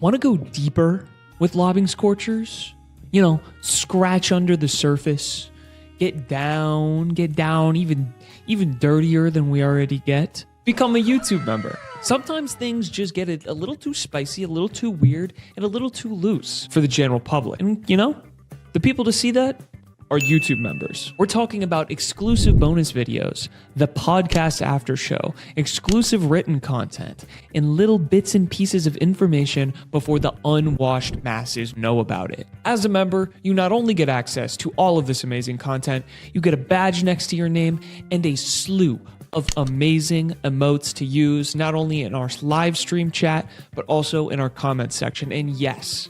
Want to go deeper with Lobbing Scorchers? You know, scratch under the surface, get down even dirtier than we already get? Become a YouTube member. Sometimes things just get a little too spicy, a little too weird, and a little too loose for the general public. And you know, the people to see that are YouTube members. We're talking about exclusive bonus videos, the podcast after show, exclusive written content, and little bits and pieces of information before the unwashed masses know about it. As a member, you not only get access to all of this amazing content, you get a badge next to your name and a slew of amazing emotes to use, not only in our live stream chat, but also in our comment section. And yes,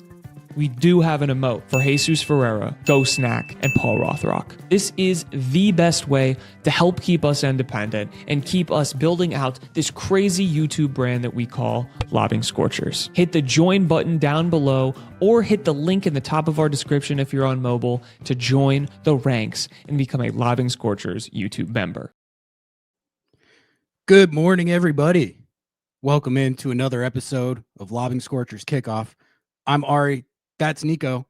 we do have an emote for Jesus Ferrer, Go Snack, and Paul Rothrock. This is the best way to help keep us independent and keep us building out this crazy YouTube brand that we call Lobbing Scorchers. Hit the join button down below or hit the link in the top of our description if you're on mobile to join the ranks and become a Lobbing Scorchers YouTube member. Good morning, everybody. Welcome into another episode of Lobbing Scorchers Kickoff. I'm Ari. That's Nico,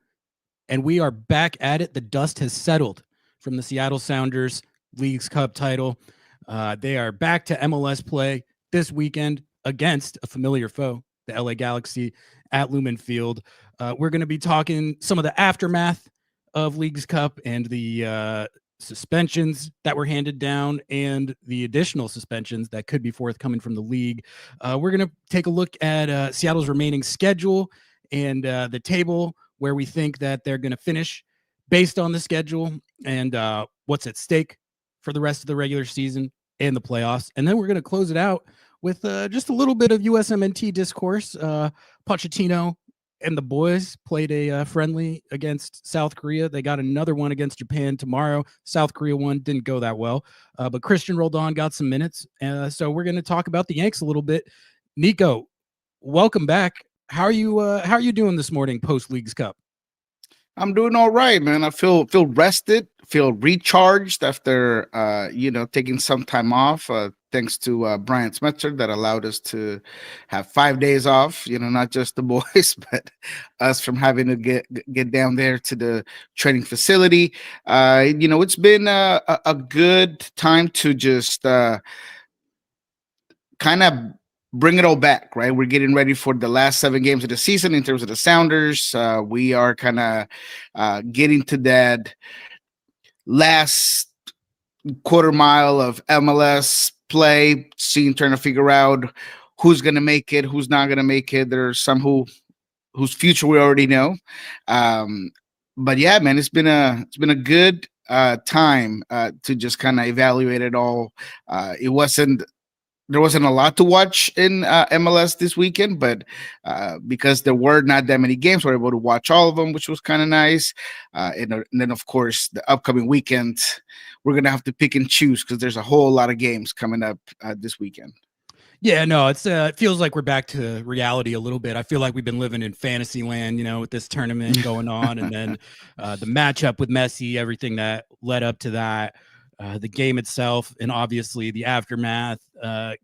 and we are back at it. The dust has settled from the Seattle Sounders Leagues Cup title. They are back to MLS play this weekend against a familiar foe, the LA Galaxy, at Lumen Field. We're going to be talking some of the aftermath of Leagues Cup and the suspensions that were handed down and the additional suspensions that could be forthcoming from the league. We're going to take a look at Seattle's remaining schedule and the table where we think that they're going to finish based on the schedule and what's at stake for the rest of the regular season and the playoffs. And then we're going to close it out with just a little bit of USMNT discourse. Pochettino and the boys played a friendly against South Korea. They got another one against Japan tomorrow. South Korea one didn't go that well, but Christian Roldan got some minutes. So we're going to talk about the Yanks a little bit. Nico, welcome back. How are you doing this morning post Leagues Cup? I'm doing all right, man. I feel rested, feel recharged after taking some time off. Thanks to Brian Smetzer that allowed us to have 5 days off. Not just the boys, but us from having to get down there to the training facility. It's been a good time to just kind of bring it all back, right? We're getting ready for the last 7 games of the season in terms of the Sounders. We are kind of getting to that last quarter mile of MLS play, trying to figure out who's going to make it, who's not going to make it. There's some whose future we already know. But yeah, man, it's been a good time to just kind of evaluate it all. There wasn't a lot to watch in MLS this weekend, but because there were not that many games, we were able to watch all of them, which was kind of nice. And then, of course, the upcoming weekend, we're going to have to pick and choose because there's a whole lot of games coming up this weekend. Yeah, no, it feels like we're back to reality a little bit. I feel like we've been living in fantasy land, with this tournament going on, and then the matchup with Messi, everything that led up to that. The game itself, and obviously the aftermath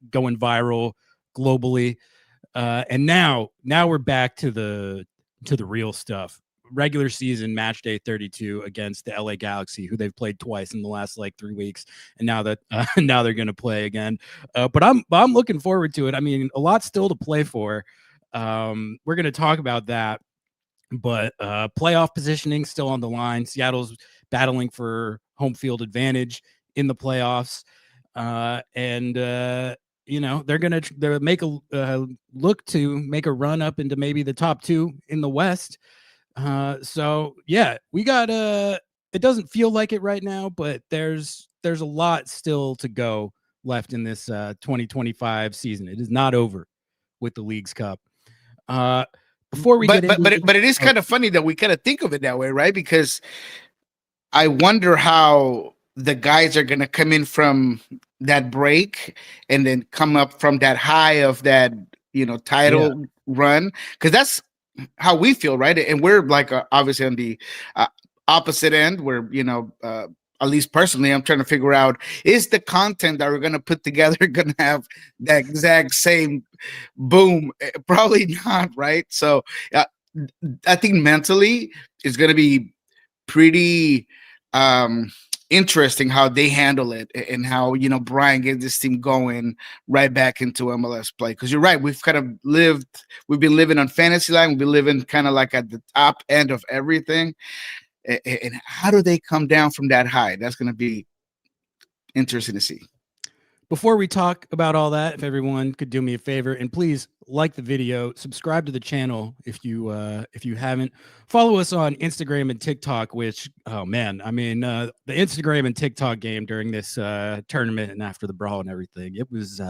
going viral globally. And now we're back to the real stuff. Regular season Matchday 32 against the LA Galaxy, who they've played twice in the last 3 weeks, and now they're going to play again. But I'm looking forward to it. I mean, a lot still to play for. We're going to talk about that, but playoff positioning still on the line. Seattle's battling for home field advantage in the playoffs, and they're gonna make a look to make a run up into maybe the top 2 in the West. So yeah, we got it doesn't feel like it right now, but there's a lot still to go left in this 2025 season. It is not over with the Leagues Cup. Before we but it is kind of funny that we kind of think of it that way, right? Because I wonder how the guys are going to come in from that break and then come up from that high of that, title run. Because that's how we feel, right? And we're obviously on the opposite end where, at least personally, I'm trying to figure out, is the content that we're going to put together going to have that exact same boom? Probably not, right? So I think mentally it's going to be pretty interesting how they handle it, and how, Brian gets this team going right back into MLS play. Because you're right, we've been living on fantasy line, we've been living kind of like at the top end of everything. And how do they come down from that high? That's going to be interesting to see. Before we talk about all that, if everyone could do me a favor and please like the video, subscribe to the channel if you haven't, follow us on Instagram and TikTok. Which, oh man, I mean, the Instagram and TikTok game during this tournament and after the brawl and everything, it was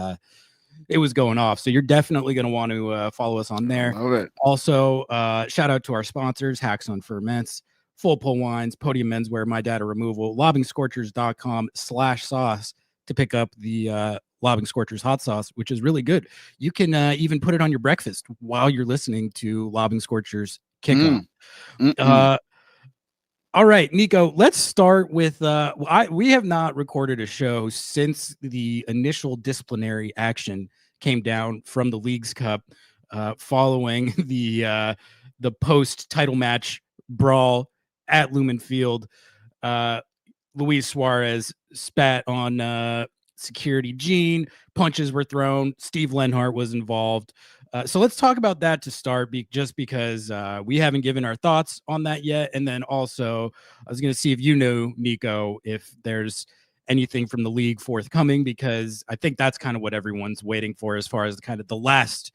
going off. So you're definitely going to want to follow us on there. Love it. Also, shout out to our sponsors: Hacks on Ferments, Full Pull Wines, Podium Menswear, My Data Removal, LobbingScorchers.com/sauce to pick up the Lobbing Scorchers hot sauce, which is really good. You can even put it on your breakfast while you're listening to Lobbing Scorchers Kickoff. All right, Nico, let's start with we have not recorded a show since the initial disciplinary action came down from the Leagues Cup following the post-title match brawl at Lumen Field. Luis Suarez spat on security Gene, punches were thrown, Steve Lenhart was involved. So let's talk about that to start, just because we haven't given our thoughts on that yet. And then also, I was going to see if you know, Nico, if there's anything from the league forthcoming, because I think that's kind of what everyone's waiting for as far as kind of the last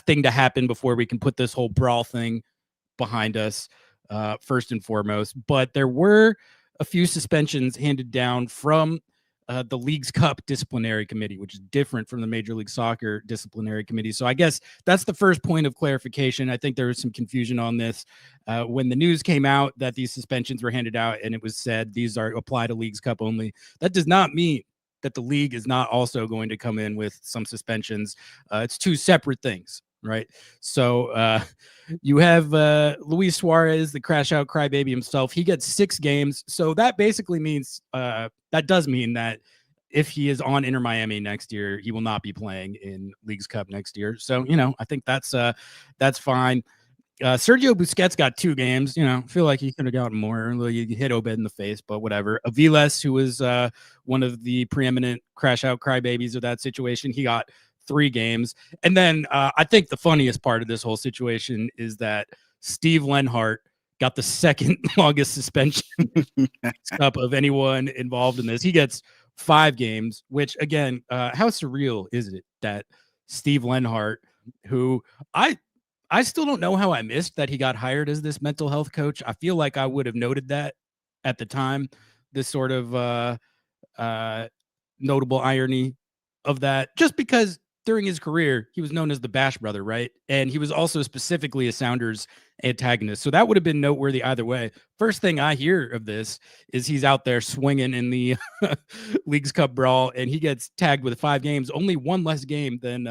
thing to happen before we can put this whole brawl thing behind us, first and foremost. But there were a few suspensions handed down from the Leagues Cup disciplinary committee, which is different from the Major League Soccer disciplinary committee. So I guess that's the first point of clarification. I think there was some confusion on this when the news came out that these suspensions were handed out and it was said these are apply to Leagues Cup only. That does not mean that the league is not also going to come in with some suspensions. It's two separate things, right? So you have Luis Suarez, the crash out crybaby himself. He gets 6 games. So that basically means that does mean that if he is on Inter Miami next year, he will not be playing in Leagues Cup next year. So, I think that's fine. Sergio Busquets got 2 games. I feel like he could have gotten more. He hit Obed in the face, but whatever. Aviles, who was one of the preeminent crash out crybabies of that situation, he got 3 games. And then I think the funniest part of this whole situation is that Steve Lenhart got the second longest suspension of anyone involved in this. He gets 5 games, which again, how surreal is it that Steve Lenhart, who I still don't know how I missed that he got hired as this mental health coach. I feel like I would have noted that at the time, this sort of notable irony of that, just because during his career, he was known as the Bash Brother, right? And he was also specifically a Sounders antagonist. So that would have been noteworthy either way. First thing I hear of this is he's out there swinging in the Leagues Cup brawl, and he gets tagged with 5 games, only 1 less game than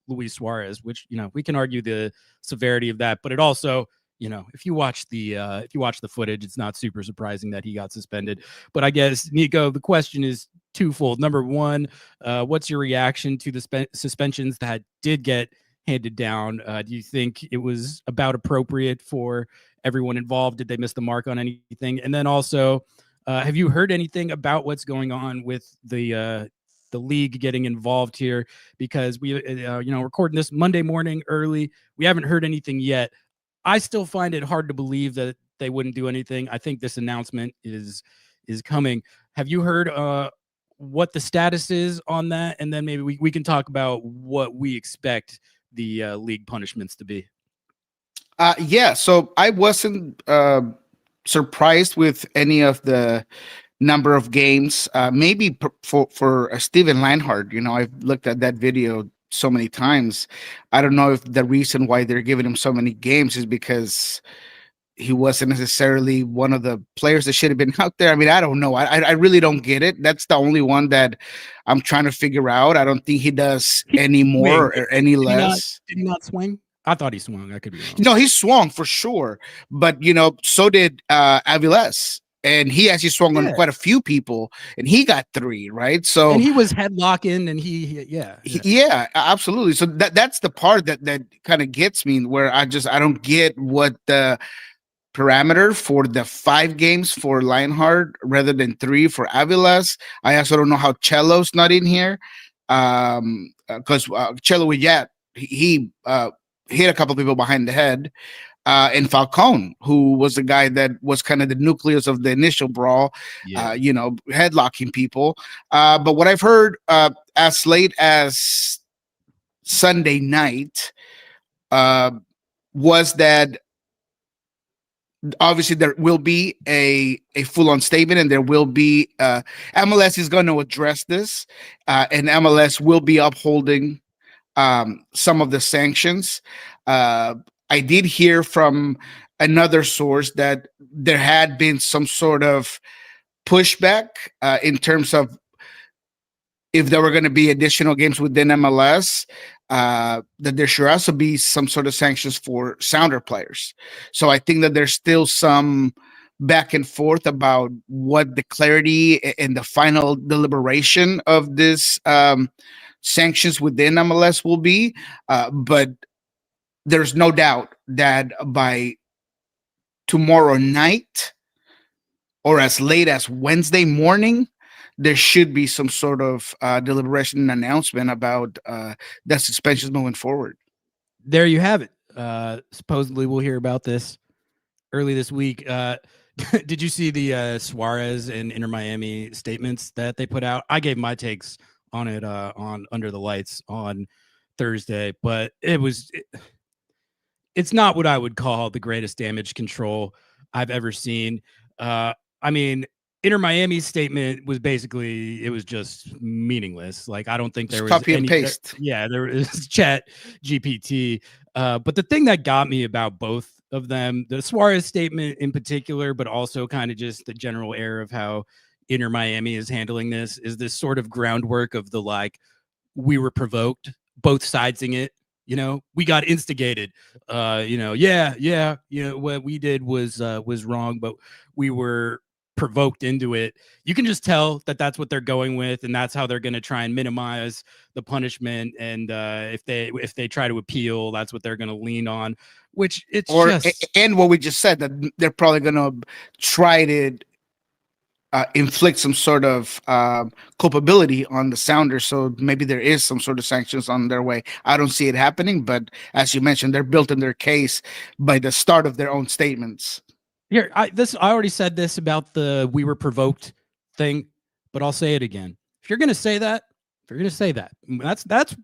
Luis Suarez, which, we can argue the severity of that. But it also, if you watch the footage, it's not super surprising that he got suspended. But I guess, Nico, the question is twofold. Number one, what's your reaction to the suspensions that did get handed down? Do you think it was about appropriate for everyone involved? Did they miss the mark on anything? And then also, have you heard anything about what's going on with the league getting involved here? Because we, recording this Monday morning early, we haven't heard anything yet. I still find it hard to believe that they wouldn't do anything. I think this announcement is coming. Have you heard what the status is on that? And then maybe we can talk about what we expect the league punishments to be. Yeah, so I wasn't surprised with any of the number of games. Maybe for Steven Lenhart, I've looked at that video so many times. I don't know if the reason why they're giving him so many games is because he wasn't necessarily one of the players that should have been out there. I mean, I don't know. I really don't get it. That's the only one that I'm trying to figure out. I don't think he does any more or any less. Did he not swing? I thought he swung. I could be wrong. No, he swung for sure. But, so did Aviles. and he actually swung on Yeah. quite a few people, and he got 3, right? So And he was headlocking, and yeah, absolutely. So that's the part that kind of gets me, where I don't get what the parameter for the 5 games for Lionheart rather than 3 for Avilas. I also don't know how Cello's not in here, because Cello, yeah, he hit a couple people behind the head. And Falcone, who was the guy that was kind of the nucleus of the initial brawl, headlocking people. But what I've heard as late as Sunday night was that obviously there will be a full-on statement, and there will be MLS is going to address this, and MLS will be upholding some of the sanctions. I did hear from another source that there had been some sort of pushback in terms of if there were going to be additional games within MLS, that there should also be some sort of sanctions for Sounder players. So I think that there's still some back and forth about what the clarity and the final deliberation of this sanctions within MLS will be. But there's no doubt that by tomorrow night or as late as Wednesday morning, there should be some sort of deliberation and announcement about the suspensions moving forward. There you have it. Supposedly we'll hear about this early this week. Did you see the Suarez and Inter Miami statements that they put out? I gave my takes on it on Under the Lights on Thursday, but it's not what I would call the greatest damage control I've ever seen. I mean, Inter Miami's statement was basically, it was just meaningless. Like, I don't think there was copy and paste. There was Chat GPT. But the thing that got me about both of them, the Suarez statement in particular, but also kind of just the general air of how Inter Miami is handling this, is this sort of groundwork of the like, we were provoked, both sidesing it. We got instigated. What we did was wrong, but we were provoked into it. You can just tell that that's what they're going with, and that's how they're going to try and minimize the punishment. And if they try to appeal, that's what they're going to lean on. Which and what we just said, that they're probably going to try to inflict some sort of culpability on the Sounders, so maybe there is some sort of sanctions on their way. I don't see it happening, but as you mentioned, they're built in their case by the start of their own statements. Here, I already said this about the "we were provoked" thing, but I'll say it again. If you're going to say that, that's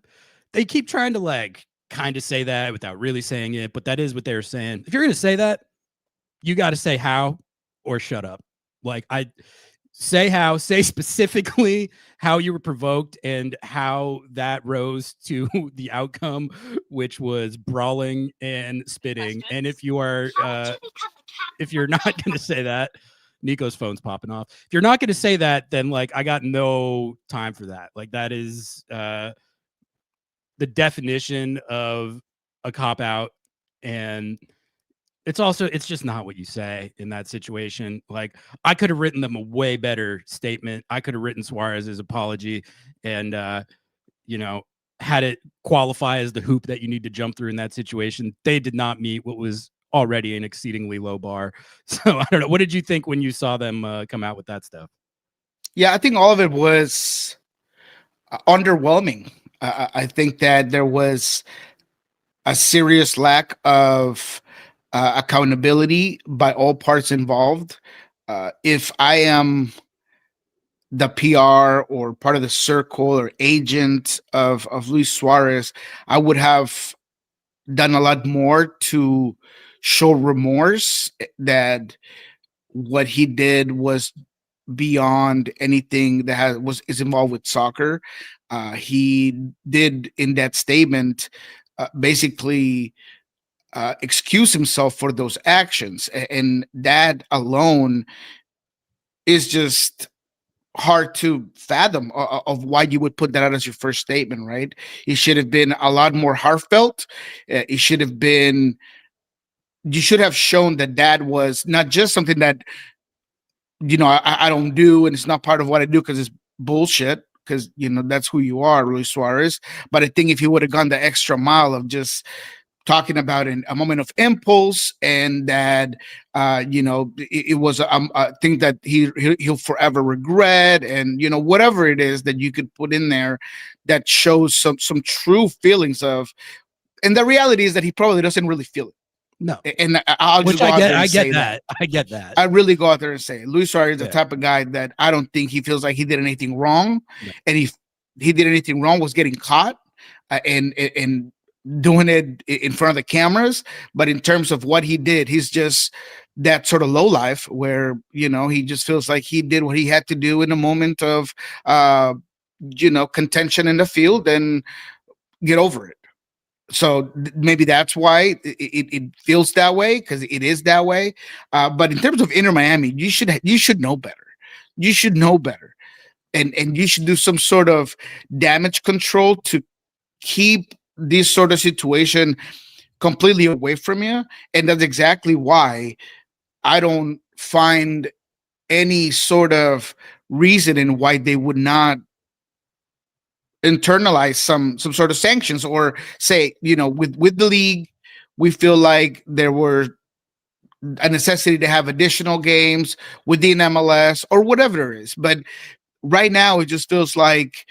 they keep trying to kind of say that without really saying it, but that is what they're saying. If you're going to say that, you got to say how or shut up. Say specifically how you were provoked and how that rose to the outcome, which was brawling and spitting. And if you are, if you're not going to say that, Nico's phone's popping off. If you're not going to say that, then I got no time for that. That is the definition of a cop out, and it's just not what you say in that situation. I could have written them a way better statement. I could have written Suarez's apology and, had it qualify as the hoop that you need to jump through in that situation. They did not meet what was already an exceedingly low bar. So I don't know. What did you think when you saw them come out with that stuff? Yeah, I think all of it was underwhelming. I think that there was a serious lack of accountability by all parts involved. If I am the PR or part of the circle or agent of Luis Suarez, I would have done a lot more to show remorse that what he did was beyond anything that is involved with soccer. He did in that statement basically excuse himself for those actions, and that alone is just hard to fathom of why you would put that out as your first statement, right? It should have been a lot more heartfelt. You should have shown that was not just something that I don't do, and it's not part of what I do because it's bullshit. Because that's who you are, Luis Suarez. But I think if he would have gone the extra mile of just talking about a moment of impulse, and that it was a thing that he'll forever regret, and whatever it is that you could put in there that shows some true feelings of, and the reality is that he probably doesn't really feel it. No, and I'll just which go out there and I say get that. I get that. I really go out there and say Luis Suarez is the Yeah. type of guy that I don't think he feels like he did anything wrong, No. and he did anything wrong was getting caught and doing it in front of the cameras. But in terms of what he did, he's just that sort of low life where he just feels like he did what he had to do in a moment of contention in the field, and get over it. So maybe that's why it feels that way, because it is that way. But in terms of Inter Miami, you should know better. You should know better, and you should do some sort of damage control to keep this sort of situation completely away from you. And that's exactly why I don't find any sort of reason in why they would not internalize some sort of sanctions, or say, with the league, we feel like there were a necessity to have additional games within MLS or whatever it is. But right now it just feels like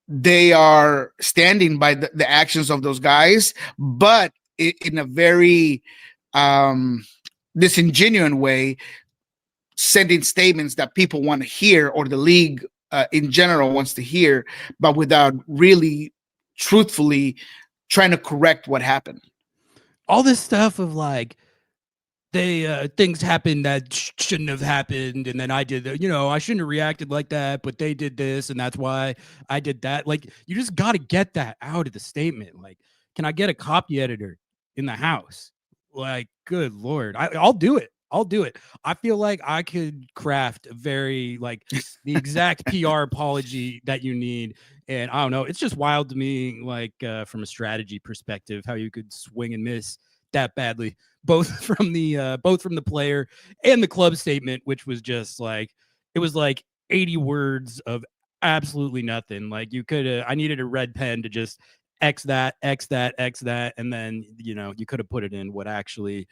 they are standing by the actions of those guys, but in a very disingenuous way, sending statements that people want to hear, or the league in general wants to hear, but without really truthfully trying to correct what happened. All this stuff of like, they things happened that shouldn't have happened, and then I did I shouldn't have reacted like that, but they did this, and that's why I did that. Like, you just got to get that out of the statement. Like, can I get a copy editor in the house? Like, good Lord, I'll do it. I'll do it. I feel like I could craft a very the exact PR apology that you need. And I don't know, it's just wild to me, from a strategy perspective, how you could swing and miss that badly, both from the player and the club statement, which was just it was 80 words of absolutely nothing. Like, you could I needed a red pen to just X that, and then you could have put it in what actually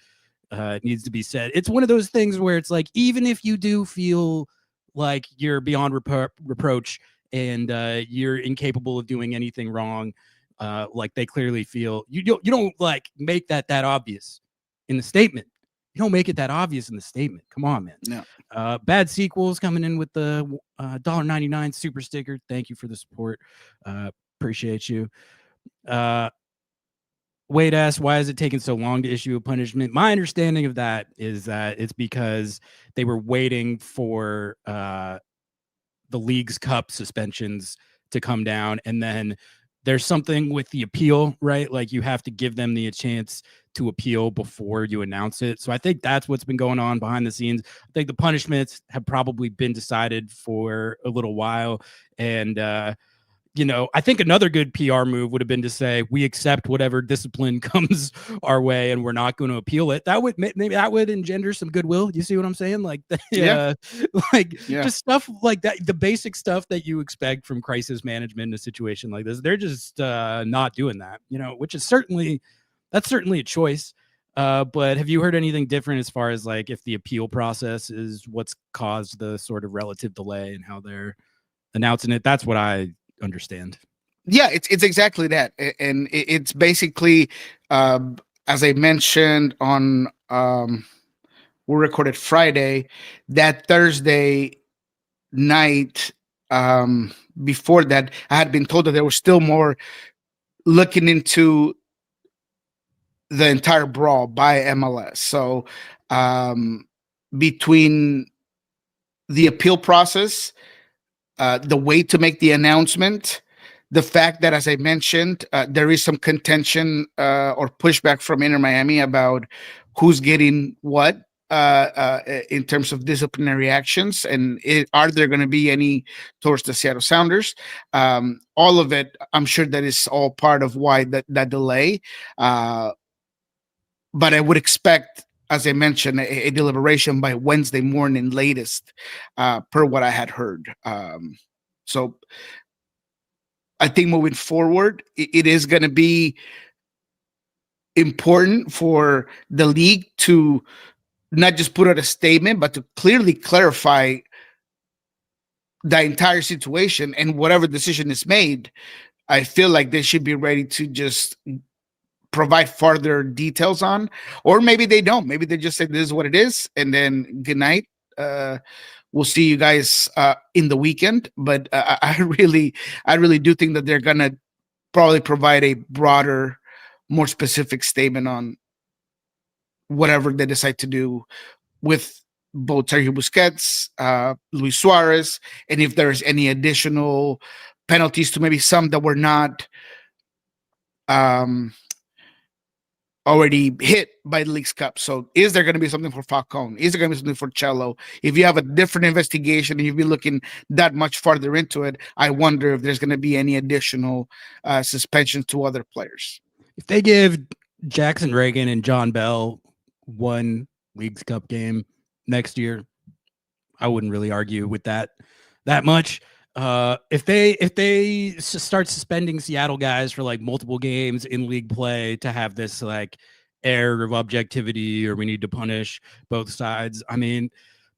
needs to be said. It's one of those things where it's like, even if you do feel like you're beyond reproach, and you're incapable of doing anything wrong, like they clearly feel, you don't make that obvious in the statement. You don't make it that obvious in the statement. Come on, man. No. Bad Sequels coming in with the $1.99 super sticker. Thank you for the support. Appreciate you. Wade asks, why is it taking so long to issue a punishment? My understanding of that is that it's because they were waiting for the League's Cup suspensions to come down, and then there's something with the appeal, right? Like, you have to give them the chance to appeal before you announce it. So I think that's what's been going on behind the scenes. I think the punishments have probably been decided for a little while, and I think another good PR move would have been to say, we accept whatever discipline comes our way, and we're not going to appeal it. That would maybe that would engender some goodwill. You see what I'm saying? Just stuff like that. The basic stuff that you expect from crisis management in a situation like this. They're just not doing that, which is certainly a choice. But have you heard anything different as far as if the appeal process is what's caused the sort of relative delay and how they're announcing it? That's what I understand. Yeah, it's exactly that, and it's basically as I mentioned on we recorded Friday, that Thursday night before that, I had been told that there was still more looking into the entire brawl by MLS. So between the appeal process, the way to make the announcement, the fact that, as I mentioned, there is some contention or pushback from Inter Miami about who's getting what in terms of disciplinary actions, and are there going to be any towards the Seattle Sounders? All of it, I'm sure that is all part of why that delay. But I would expect as I mentioned, a deliberation by Wednesday morning latest, per what I had heard. So I think moving forward, it is going to be important for the league to not just put out a statement, but to clearly clarify the entire situation, and whatever decision is made, I feel like they should be ready to just provide further details on, or maybe they don't. Maybe they just say this is what it is, and then good night. We'll see you guys in the weekend. But I really do think that they're gonna probably provide a broader, more specific statement on whatever they decide to do with both Sergio Busquets, Luis Suarez, and if there's any additional penalties to maybe some that were not already hit by the League's Cup. So is there going to be something for Falcone? Is there going to be something for Cello? If you have a different investigation and you've been looking that much farther into it, I wonder if there's going to be any additional suspensions to other players. If they give Jackson Reagan and John Bell one League's Cup game next year, I wouldn't really argue with that much. If they start suspending Seattle guys for like multiple games in league play to have this like air of objectivity, or we need to punish both sides, I mean,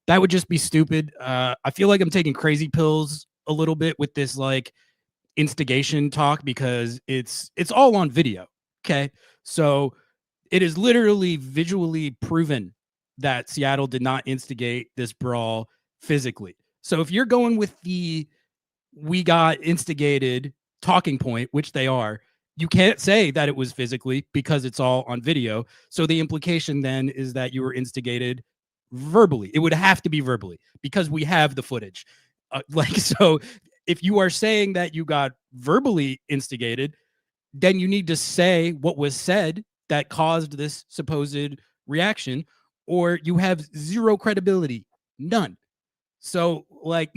that would just be stupid. I feel like I'm taking crazy pills a little bit with this like instigation talk, because it's all on video. Okay, so it is literally visually proven that Seattle did not instigate this brawl physically. So if you're going with the "we got instigated" talking point, which they are, you can't say that it was physically because it's all on video. So the implication then is that you were instigated verbally. It would have to be verbally because we have the footage. So if you are saying that you got verbally instigated, then you need to say what was said that caused this supposed reaction, or you have zero credibility, none. So like,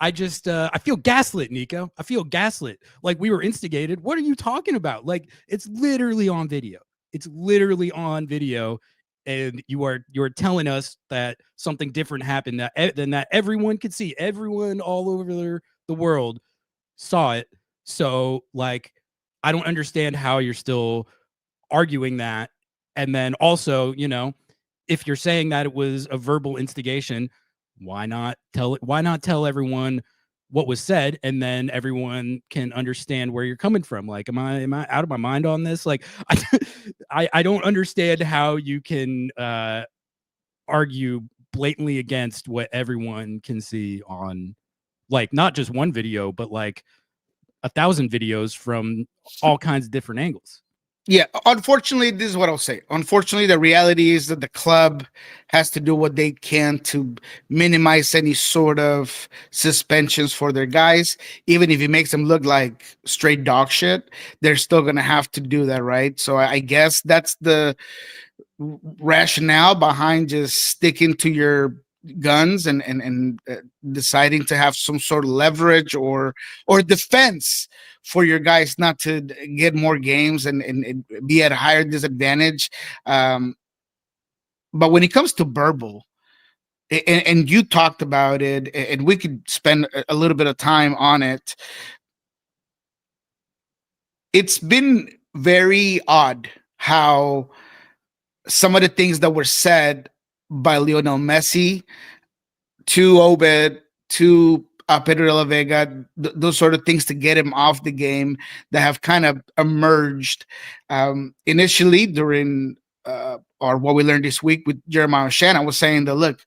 I feel gaslit, Nico. I feel gaslit. Like, we were instigated. What are you talking about? Like, it's literally on video. It's literally on video. And you're telling us that something different happened than that everyone could see. Everyone all over the world saw it. So like, I don't understand how you're still arguing that. And then also, if you're saying that it was a verbal instigation, why not tell everyone what was said, and then everyone can understand where you're coming from? Like, am I out of my mind on this? Like, I don't understand how you can argue blatantly against what everyone can see on, like, not just one video, but like 1,000 videos from all kinds of different angles. Yeah, unfortunately, this is what I'll say. Unfortunately, the reality is that the club has to do what they can to minimize any sort of suspensions for their guys. Even if it makes them look like straight dog shit, they're still going to have to do that, right? So I guess that's the rationale behind just sticking to your guns and deciding to have some sort of leverage or defense for your guys not to get more games and be at a higher disadvantage. But when it comes to verbal, and you talked about it, and we could spend a little bit of time on it, it's been very odd how some of the things that were said by Lionel Messi to Obed, to Pedro de la Vega, those sort of things to get him off the game, that have kind of emerged initially during or what we learned this week with Jeremiah Shannon was saying that, look,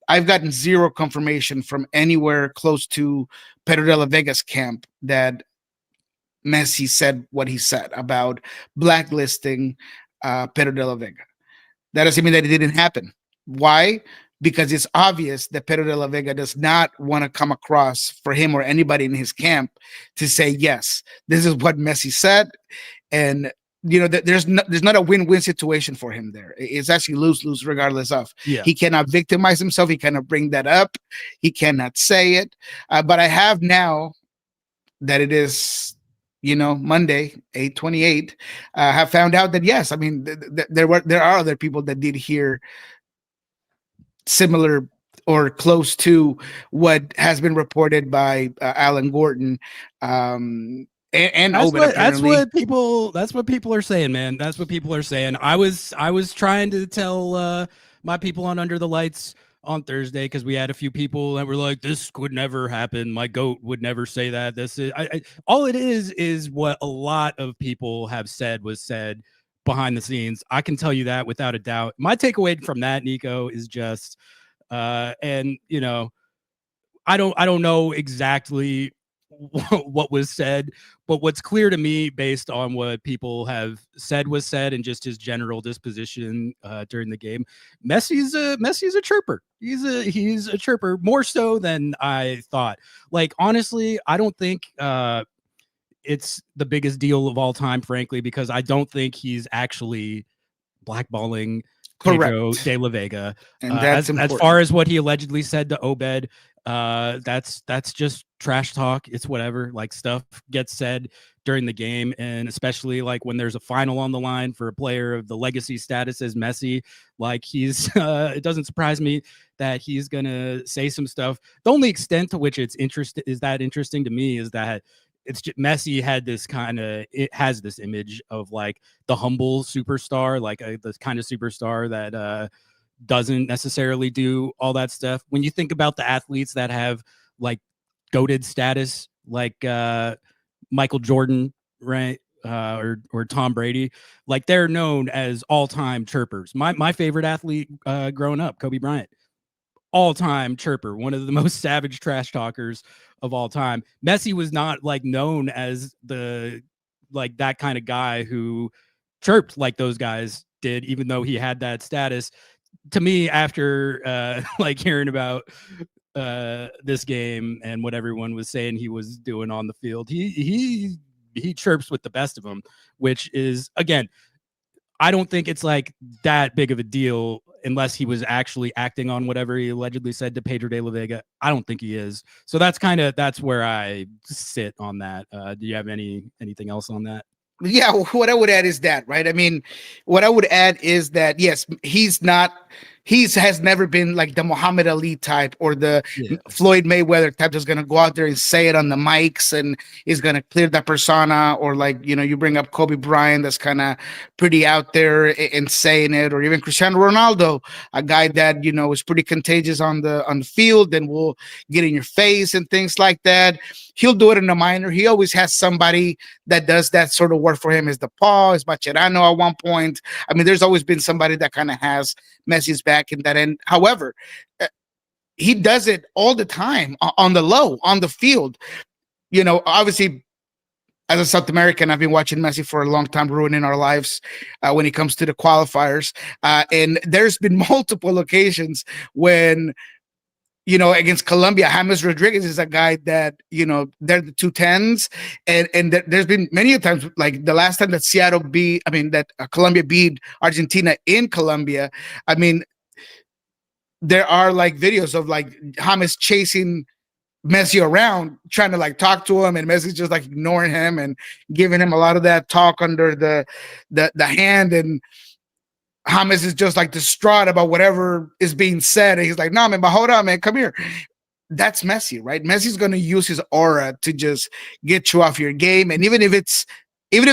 I've gotten zero confirmation from anywhere close to Pedro de la Vega's camp that Messi said what he said about blacklisting Pedro de la Vega. That doesn't mean that it didn't happen. Why? Because it's obvious that Pedro de la Vega does not want to come across for him or anybody in his camp to say, yes, this is what Messi said. And, there's not a win-win situation for him there. It's actually lose-lose regardless of. Yeah. He cannot victimize himself. He cannot bring that up. He cannot say it. But I have, now that it is Monday, 8/28, have found out that yes, I mean there are other people that did hear similar or close to what has been reported by Alan Gordon, and Obed apparently. That's what people are saying, man. That's what people are saying. I was trying to tell my people on Under the Lights on Thursday, because we had a few people that were like, this could never happen. My goat would never say that. This is all it is what a lot of people have said was said behind the scenes. I can tell you that without a doubt. My takeaway from that, Nico, is just and I don't know exactly what was said, but what's clear to me based on what people have said was said and just his general disposition during the game, Messi's a chirper. He's a chirper, more so than I thought. Like, honestly, I don't think it's the biggest deal of all time, frankly, because I don't think he's actually blackballing Pedro de la Vega. And that's as far as what he allegedly said to Obed, that's just trash talk. It's whatever. Like, stuff gets said during the game, and especially like when there's a final on the line for a player of the legacy status as Messi, like he's it doesn't surprise me that he's gonna say some stuff. The only extent to which it's interesting to me is that it's just, Messi has this image of like the humble superstar, like the kind of superstar that doesn't necessarily do all that stuff. When you think about the athletes that have like goated status, like Michael Jordan, right? Or Tom Brady, like they're known as all-time chirpers. My favorite athlete growing up, Kobe Bryant, all-time chirper, one of the most savage trash talkers of all time. Messi was not like known as that kind of guy who chirped like those guys did, even though he had that status. To me, after like hearing about this game and what everyone was saying he was doing on the field, he chirps with the best of them, which is, again, I don't think it's like that big of a deal unless he was actually acting on whatever he allegedly said to Pedro de la Vega. I don't think he is. So that's where I sit on that. Do you have anything else on that? Yeah, what I would add is that, right? I mean, what I would add is that, yes, he has never been like the Muhammad Ali type or the Floyd Mayweather type that's going to go out there and say it on the mics and is going to clear that persona, or like, you bring up Kobe Bryant, that's kind of pretty out there and saying it, or even Cristiano Ronaldo, a guy that, is pretty contagious on the field and will get in your face and things like that. He'll do it in the minor. He always has somebody that does that sort of work for him. Is the Paul, is Macherano at one point. I mean, there's always been somebody that kind of has Messi's back in that end. However, he does it all the time on the low, on the field. Obviously, as a South American, I've been watching Messi for a long time, ruining our lives when it comes to the qualifiers. And there's been multiple occasions when, against Colombia, James Rodriguez is a guy that, they're the 210s. And there's been many times, like the last time that Colombia beat Argentina in Colombia. I mean, there are like videos of like James chasing Messi around, trying to like talk to him, and Messi's just like ignoring him and giving him a lot of that talk under the hand, and James is just like distraught about whatever is being said, and he's like, "No, man, but hold on, man, come here." That's Messi, right? Messi's going to use his aura to just get you off your game, and even if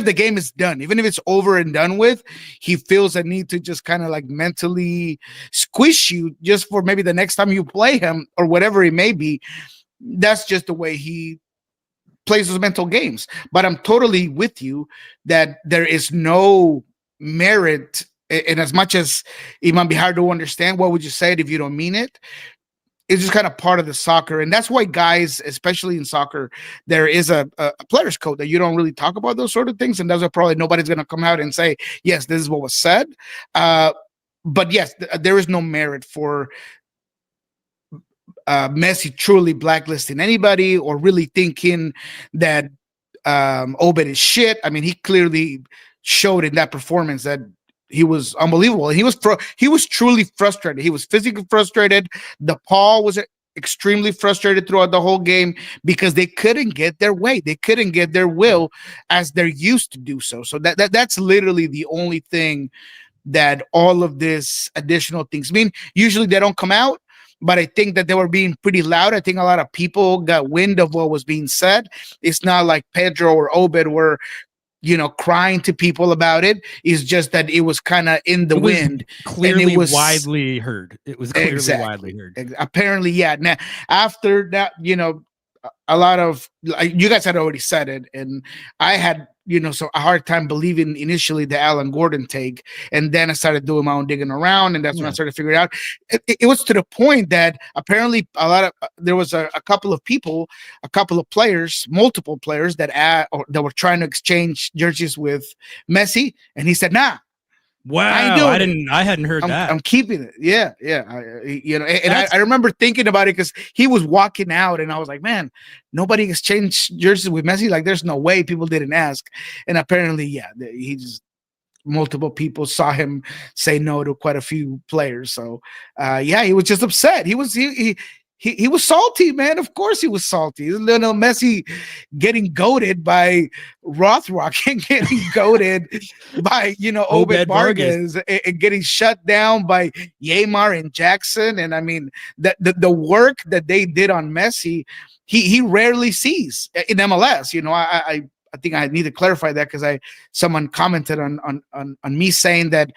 the game is done, even if it's over and done with, he feels a need to just kind of like mentally squish you just for maybe the next time you play him or whatever it may be. That's just the way he plays those mental games. But I'm totally with you that there is no merit. And as much as it might be hard to understand, what would you say it if you don't mean it? It's just kind of part of the soccer. And that's why guys, especially in soccer, there is a player's code that you don't really talk about those sort of things. And that's why probably nobody's going to come out and say, yes, this is what was said. But yes, there is no merit for Messi truly blacklisting anybody or really thinking that Obed is shit. I mean, he clearly showed in that performance that he was unbelievable. And he was truly frustrated. He was physically frustrated. The Paul was extremely frustrated throughout the whole game because they couldn't get their way. They couldn't get their will as they're used to do so. So that's literally the only thing that all of this additional things mean. Usually they don't come out, but I think that they were being pretty loud. I think a lot of people got wind of what was being said. It's not like Pedro or Obed were, crying to people about it. It's just that it was kind of in the wind. Clearly and it was widely heard. It was clearly widely heard. Apparently, yeah. Now, after that, a lot of, you guys had already said it, and I had, so a hard time believing initially the Alan Gordon take, and then I started doing my own digging around, and that's when I started figuring out. It was to the point that apparently there was a couple of people, a couple of players, multiple players that were trying to exchange jerseys with Messi, and he said, "Nah." Wow, I hadn't heard that. I'm keeping it. Yeah. I remember thinking about it because he was walking out, and I was like, man, nobody exchanged jerseys with Messi. Like, there's no way people didn't ask. And apparently, multiple people saw him say no to quite a few players. So, he was just upset. He was salty, man. Of course he was salty. Lionel Messi getting goated by Rothrock and getting goated by, Obed Vargas and getting shut down by Yeimar and Jackson. And I mean, the work that they did on Messi, he rarely sees in MLS. I think I need to clarify that because someone commented on me saying that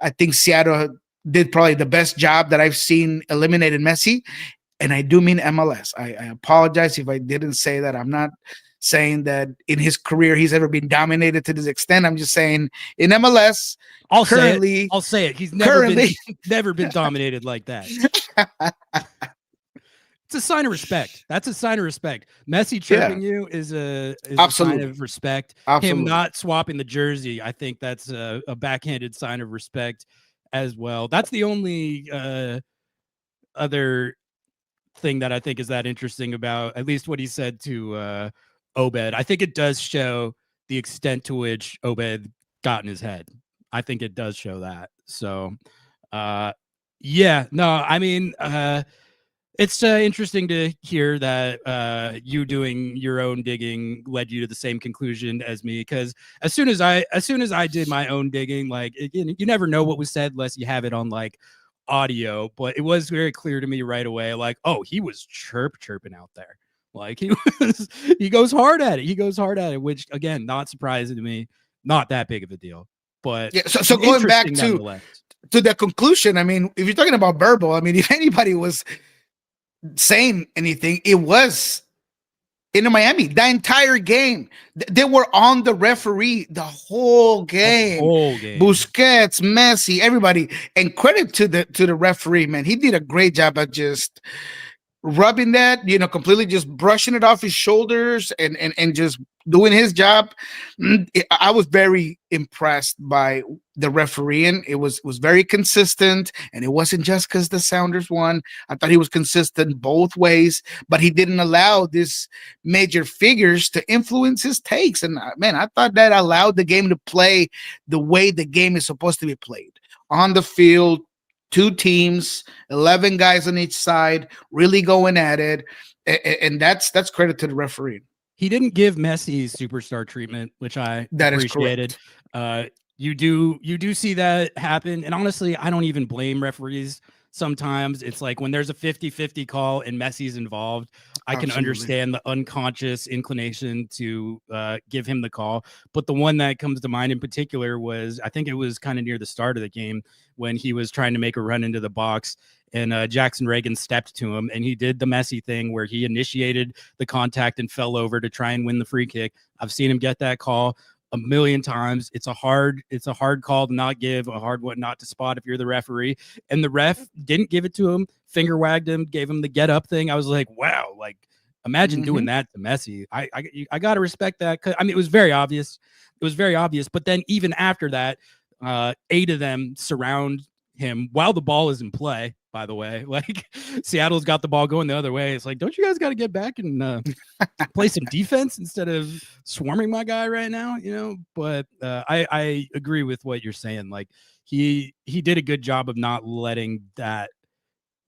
I think Seattle did probably the best job that I've seen eliminating Messi. And I do mean MLS. I apologize if I didn't say that. I'm not saying that in his career he's ever been dominated to this extent. I'm just saying in MLS, I'll say it. He's never been dominated like that. It's a sign of respect. That's a sign of respect. Messi chirping you is a sign of respect. Absolutely. Him not swapping the jersey, I think that's a backhanded sign of respect as well. That's the only other thing that I think is that interesting about at least what he said to Obed. I think it does show the extent to which Obed got in his head. I think it does show that. So it's interesting to hear that you doing your own digging led you to the same conclusion as me, because as soon as I did my own digging, like you never know what was said unless you have it on like audio, but it was very clear to me right away, like, oh, he was chirping out there. Like he goes hard at it, which again, not surprising to me, not that big of a deal. But yeah, so going back to the conclusion, I mean, if you're talking about verbal, I mean, if anybody was saying anything, it was in Miami. The entire game, they were on the referee the whole game. Busquets, Messi, everybody, and credit to the referee, man. He did a great job at just rubbing that, completely just brushing it off his shoulders and just doing his job. I was very impressed by the refereeing. It was very consistent, and it wasn't just because the Sounders won. I thought he was consistent both ways, but he didn't allow these major figures to influence his takes. And man, I thought that allowed the game to play the way the game is supposed to be played on the field. 2 teams, 11 guys on each side, really going at it, and that's credit to the referee. He didn't give Messi superstar treatment, which I appreciated. You do see that happen, and honestly, I don't even blame referees. Sometimes it's like when there's a 50-50 call and Messi's involved, I can understand the unconscious inclination to give him the call. But the one that comes to mind in particular was, I think it was kind of near the start of the game when he was trying to make a run into the box, and Jackson Reagan stepped to him, and he did the Messi thing where he initiated the contact and fell over to try and win the free kick. I've seen him get that call a million times. It's a hard call to not give, a hard one not to spot if you're the referee. And the ref didn't give it to him, finger wagged him, gave him the get up thing. I was like, wow, like imagine doing that to Messi. I gotta respect that. I mean, it was very obvious. But then even after that, 8 of them surround him while the ball is in play. By the way, like Seattle's got the ball going the other way. It's like, don't you guys got to get back and play some defense instead of swarming my guy right now? But I agree with what you're saying. Like he did a good job of not letting that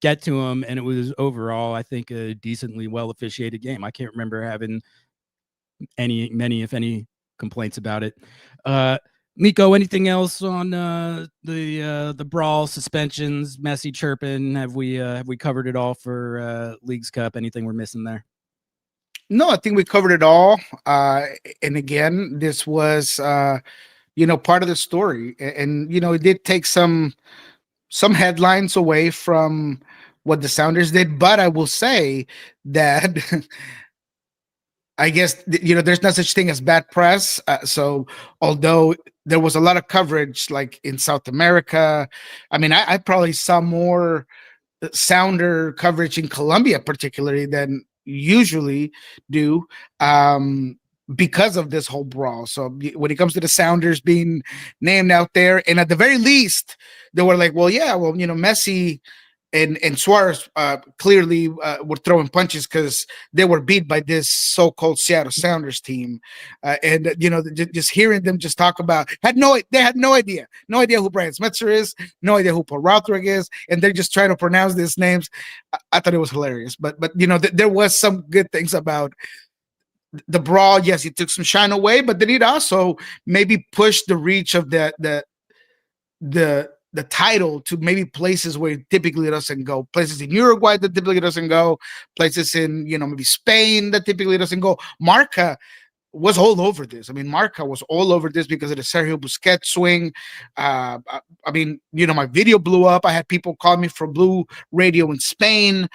get to them, and it was overall, I think, a decently well officiated game. I can't remember having many, if any, complaints about it. Miko, anything else on the brawl, suspensions, Messi chirping? Have we covered it all for Leagues Cup? Anything we're missing there? No, I think we covered it all. And again, this was part of the story, and it did take some headlines away from what the Sounders did, but I will say that I guess there's no such thing as bad press. So although there was a lot of coverage, like in South America, I mean, I probably saw more Sounder coverage in Colombia, particularly, than usually do, because of this whole brawl. So when it comes to the Sounders being named out there, and at the very least, they were like, well, yeah, well, Messi and Suarez clearly were throwing punches because they were beat by this so-called Seattle Sounders team, and just hearing them just talk about they had no idea who Brian Smetzer is, no idea who Paul Rodriguez is, and they're just trying to pronounce these names. I thought it was hilarious, but there was some good things about the brawl. Yes, it took some shine away, but then it also maybe pushed the reach of the title to maybe places where it typically doesn't go, places in Uruguay that typically doesn't go, places in maybe Spain that typically doesn't go. Marca was all over this. I mean, Marca was all over this because of the Sergio Busquets swing. I mean, my video blew up. I had people call me from Blue Radio in Spain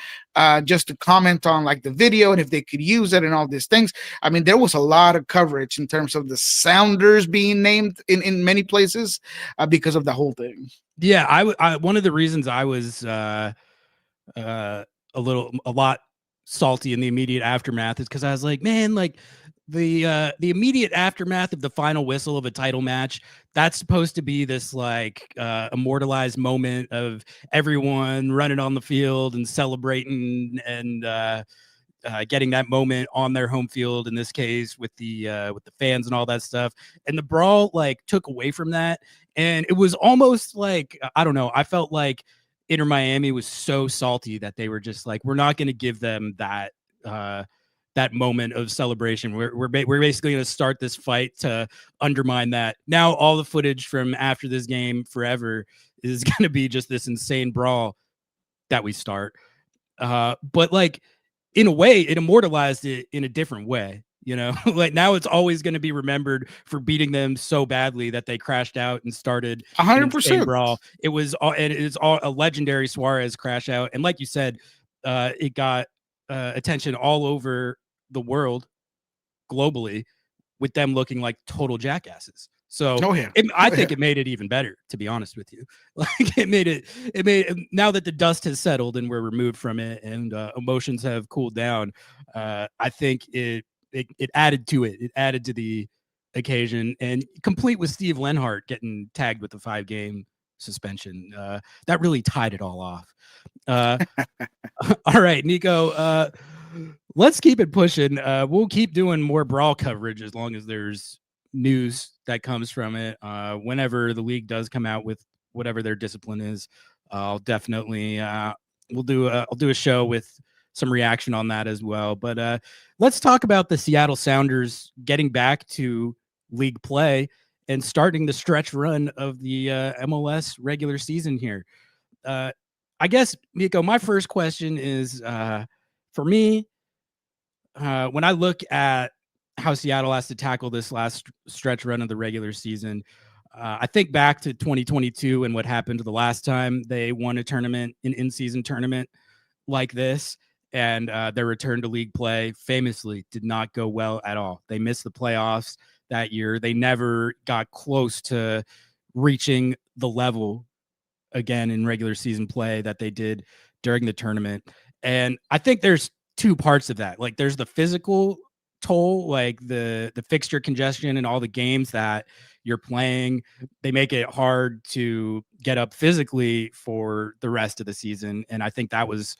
just to comment on like the video and if they could use it and all these things. I mean, there was a lot of coverage in terms of the Sounders being named in many places because of the whole thing. Yeah, I one of the reasons I was a lot salty in the immediate aftermath is because I was like, man, like the immediate aftermath of the final whistle of a title match, that's supposed to be this like immortalized moment of everyone running on the field and celebrating and getting that moment on their home field, in this case with the fans and all that stuff. And the brawl like took away from that, and it was almost like, I don't know, I felt like Inter Miami was so salty that they were just like, we're not going to give them that that moment of celebration. We're basically going to start this fight to undermine that. Now all the footage from after this game forever is going to be just this insane brawl that we start. But like, in a way, it immortalized it in a different way. Like now it's always going to be remembered for beating them so badly that they crashed out and started 100% brawl. It was all, and it's all a legendary Suarez crash out. And like you said, it got attention all over the world globally, with them looking like total jackasses. So I think it made it even better, to be honest with you. Like it made now that the dust has settled and we're removed from it and emotions have cooled down, I think it added to it. It added to the occasion, and complete with Steve Lenhart getting tagged with the 5-game suspension. That really tied it all off. All right, Nico, let's keep it pushing. We'll keep doing more brawl coverage as long as there's news that comes from it. Whenever the league does come out with whatever their discipline is, I'll definitely I'll do a show with some reaction on that as well. But let's talk about the Seattle Sounders getting back to league play and starting the stretch run of the MLS regular season here. I guess, Miko, my first question is, for me, when I look at how Seattle has to tackle this last stretch run of the regular season, I think back to 2022 and what happened the last time they won a tournament, an in-season tournament like this, and their return to league play famously did not go well at all. They missed the playoffs that year. They never got close to reaching the level again in regular season play that they did during the tournament. And I think there's two parts of that. Like there's the physical toll, like the fixture congestion and all the games that you're playing, they make it hard to get up physically for the rest of the season. And I think that was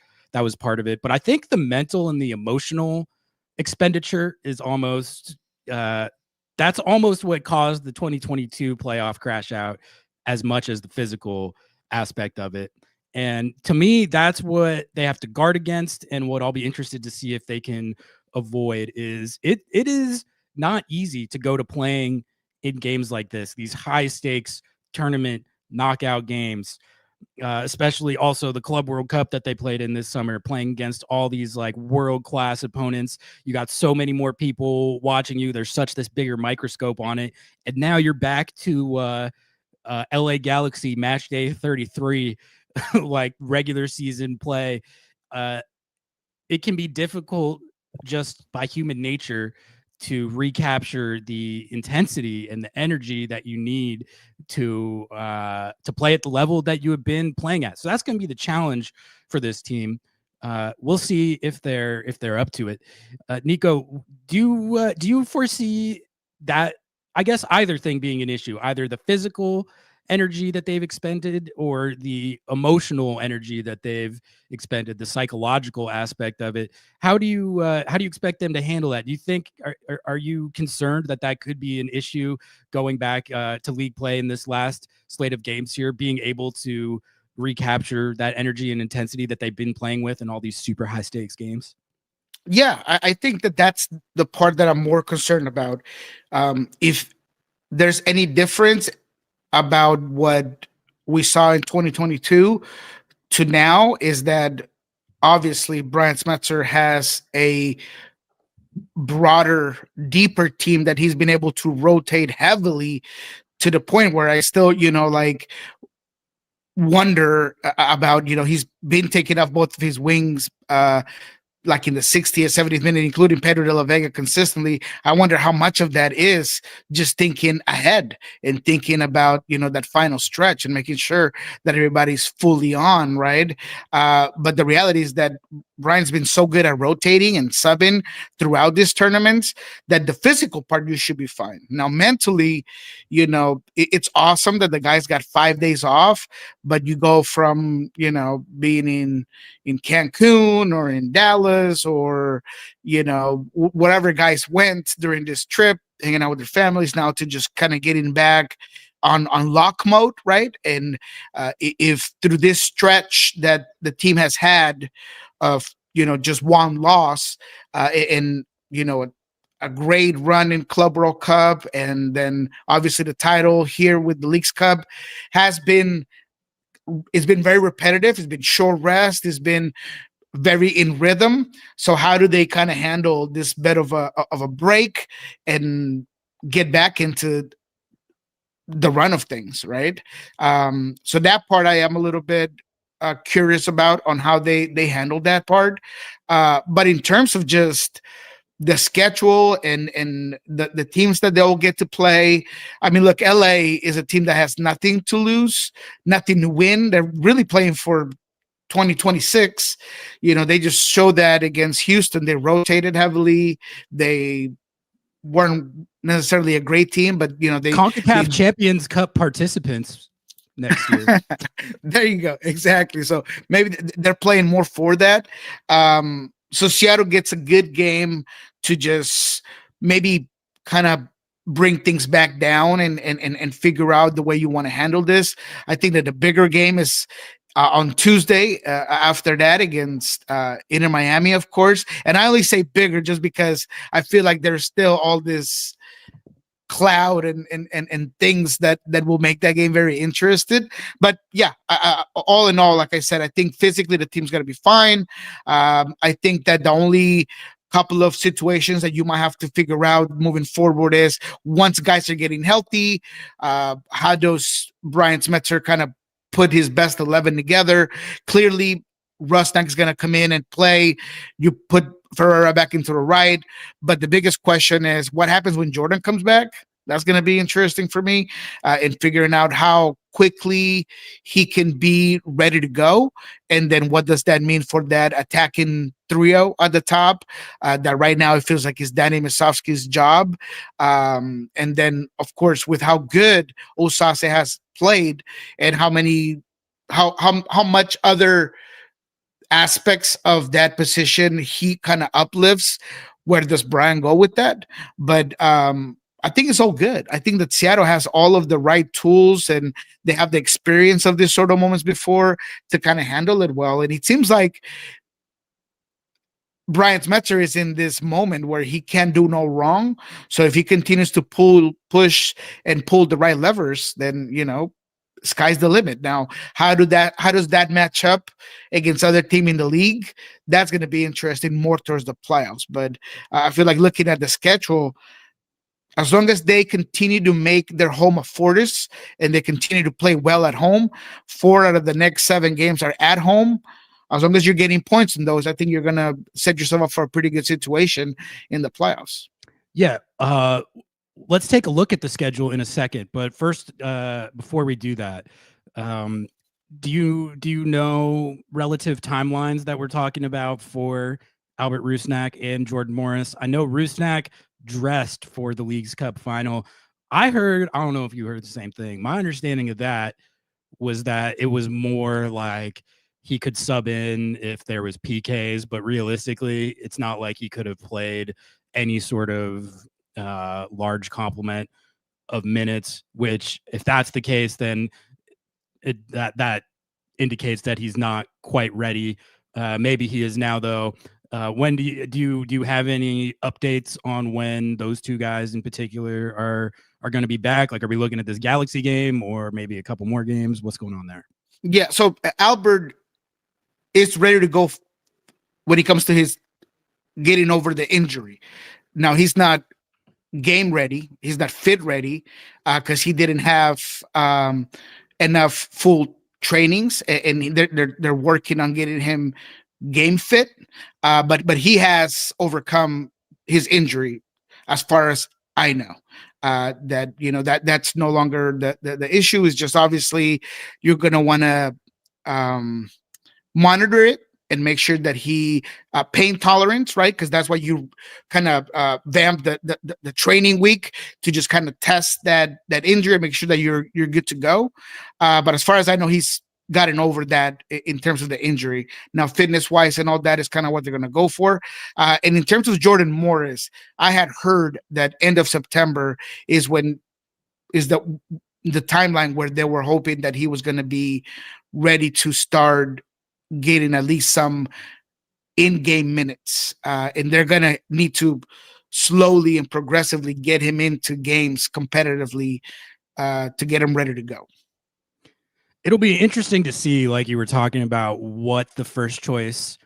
part of it. But I think the mental and the emotional expenditure is almost that's almost what caused the 2022 playoff crash out as much as the physical aspect of it. And to me, that's what they have to guard against. And what I'll be interested to see if they can avoid is it is not easy to go to playing in games like this, these high stakes tournament knockout games, especially also the Club World Cup that they played in this summer, playing against all these like world class opponents. You got so many more people watching you. There's such this bigger microscope on it. And now you're back to LA Galaxy Matchday 33, like regular season play. It can be difficult just by human nature to recapture the intensity and the energy that you need to play at the level that you have been playing at. So that's going to be the challenge for this team. We'll see if they're up to it. Nico, do you foresee that? I guess either thing being an issue, either the physical energy that they've expended or the emotional energy that they've expended, the psychological aspect of it. How do you expect them to handle that? Do you think are you concerned that could be an issue going back to league play in this last slate of games here, being able to recapture that energy and intensity that they've been playing with in all these super high stakes games? Yeah, I think that's the part that I'm more concerned about. If there's any difference about what we saw in 2022 to now, is that obviously Brian Smetzer has a broader, deeper team that he's been able to rotate heavily, to the point where I still, like, wonder about, he's been taking off both of his wings like in the 60th, 70th minute, including Pedro de la Vega consistently. I wonder how much of that is just thinking ahead and thinking about, that final stretch and making sure that everybody's fully on, right? But the reality is that Brian's been so good at rotating and subbing throughout these tournaments that the physical part, you should be fine. Now, mentally, it's awesome that the guys got 5 days off, but you go from, being in Cancun or in Dallas or, whatever guys went during this trip, hanging out with their families, now to just kind of getting back on lock mode, right? And if through this stretch that the team has had of, just one loss and, a great run in Club World Cup, and then obviously the title here with the Leagues Cup it's been very repetitive. It's been short rest. It's been very in rhythm. So how do they kind of handle this bit of a break and get back into the run of things, right? So that part I am a little bit curious about on how they handle that part. But in terms of just the schedule and the teams that they'll get to play, I mean, look, LA is a team that has nothing to lose, nothing to win. They're really playing for 2026. They just showed that against Houston. They rotated heavily. They weren't necessarily a great team, but they CONCACAF Champions Cup participants next year. There you go. Exactly. So maybe they're playing more for that. So Seattle gets a good game to just maybe kind of bring things back down and figure out the way you want to handle this. I think that the bigger game is on Tuesday after that against Inter Miami, of course. And I only say bigger just because I feel like there's still all this cloud and things that will make that game very interested. But yeah, all in all, like I said, I think physically the team's going to be fine. I think that the only couple of situations that you might have to figure out moving forward is, once guys are getting healthy, how does Brian Smetzer kind of put his best 11 together? Clearly, Rusnak is going to come in and play. You put Ferrer back into the right. But the biggest question is, what happens when Jordan comes back? That's going to be interesting for me in figuring out how quickly he can be ready to go. And then what does that mean for that attacking trio at the top that right now it feels like is Danny Masovsky's job. And then, of course, with how good Osase has played and how much other aspects of that position he kind of uplifts, where does Brian go with that? But I think it's all good. I think that Seattle has all of the right tools and they have the experience of this sort of moments before to kind of handle it well. And it seems like Brian Metzer is in this moment where he can do no wrong. So if he continues to push and pull the right levers, then sky's the limit. Now, how does that match up against other team in the league? That's going to be interesting more towards the playoffs. But I feel like looking at the schedule, as long as they continue to make their home a fortress and they continue to play well at home, 4 out of the next 7 games are at home. As long as you're getting points in those, I think you're going to set yourself up for a pretty good situation in the playoffs. Yeah. Let's take a look at the schedule in a second. But first, before we do that, do you know relative timelines that we're talking about for Albert Rusnak and Jordan Morris? I know Rusnak dressed for the Leagues Cup final. I don't know if you heard the same thing. My understanding of that was that it was more like he could sub in if there was PKs, but realistically, it's not like he could have played any sort of large complement of minutes, which if that's the case, then that indicates that he's not quite ready. Maybe he is now, though. When do you have any updates on when those two guys in particular are going to be back? Like, are we looking at this Galaxy game or maybe a couple more games? What's going on there? Yeah, so Albert is ready to go when it comes to his getting over the injury. Now, he's not game ready. He's not fit ready because he didn't have enough full trainings, and they're working on getting him game fit. But he has overcome his injury, as far as I know. That's no longer the issue. Is just obviously you're going to want to monitor it and make sure that he pain tolerance, right? Because that's why you kind of vamp the training week to just kind of test that injury and make sure that you're good to go. But as far as I know, he's gotten over that in terms of the injury. Now, fitness wise and all that is kind of what they're going to go for. And in terms of Jordan Morris, I had heard that end of September is the timeline where they were hoping that he was going to be ready to start getting at least some in-game minutes, and they're going to need to slowly and progressively get him into games competitively to get him ready to go. It'll be interesting to see, like you were talking about, what the first choice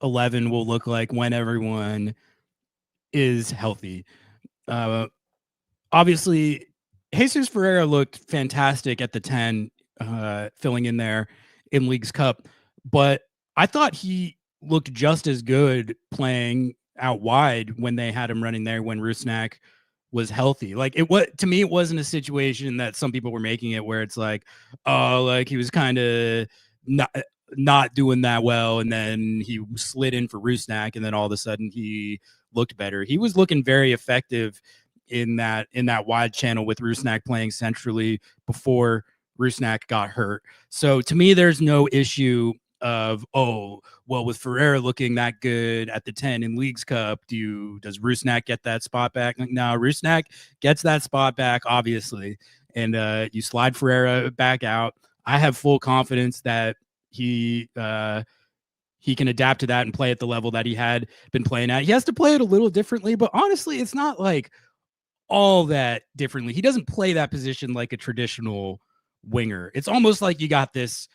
11 will look like when everyone is healthy. Obviously, Jesus Ferrer looked fantastic at the 10, filling in there in Leagues Cup, but I thought he looked just as good playing out wide when they had him running there when Rusnak was healthy. Like, to me, it wasn't a situation that some people were making it where it's like, oh, like he was kind of not doing that well, and then he slid in for Rusnak, and then all of a sudden he looked better. He was looking very effective in that wide channel with Rusnak playing centrally before Rusnak got hurt. So to me, there's no issue of, oh, well, with Ferrer looking that good at the 10 in Leagues Cup, does Rusnak get that spot back? Like, no, Rusnak gets that spot back, obviously. And you slide Ferrer back out. I have full confidence that he can adapt to that and play at the level that he had been playing at. He has to play it a little differently, but honestly, it's not like all that differently. He doesn't play that position like a traditional winger. It's almost like you got this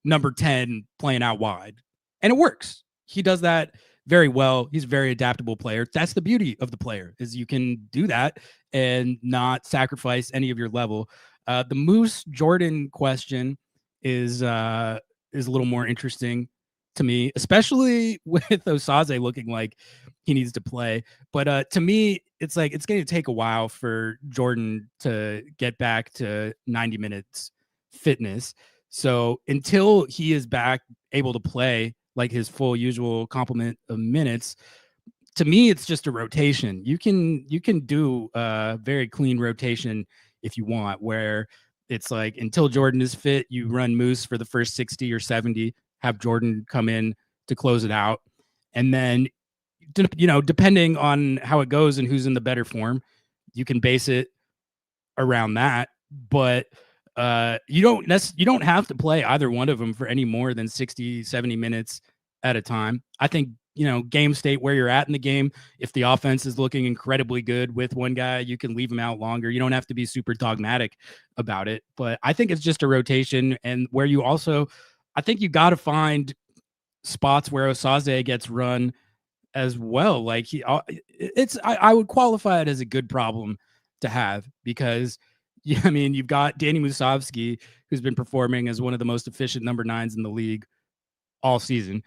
number 10 playing out wide, and it works. He does that very well. He's a very adaptable player. That's the beauty of the player, is you can do that and not sacrifice any of your level. The Moose Jordan question is a little more interesting to me, especially with Osaze looking like he needs to play. But to me, it's like it's going to take a while for Jordan to get back to 90 minutes fitness. So until he is back able to play like his full usual complement of minutes, to me, it's just a rotation. You can do a very clean rotation if you want, where it's like until Jordan is fit, you run Moose for the first 60 or 70, have Jordan come in to close it out. And then, depending on how it goes and who's in the better form, you can base it around that. But you don't have to play either one of them for any more than 60, 70 minutes at a time. I think, game state where you're at in the game, if the offense is looking incredibly good with one guy, you can leave him out longer. You don't have to be super dogmatic about it. But I think it's just a rotation, and where you also, I think you got to find spots where Osaze gets run as well. Like I would qualify it as a good problem to have, because you've got Danny Musovsky, who's been performing as one of the most efficient number 9s in the league all season.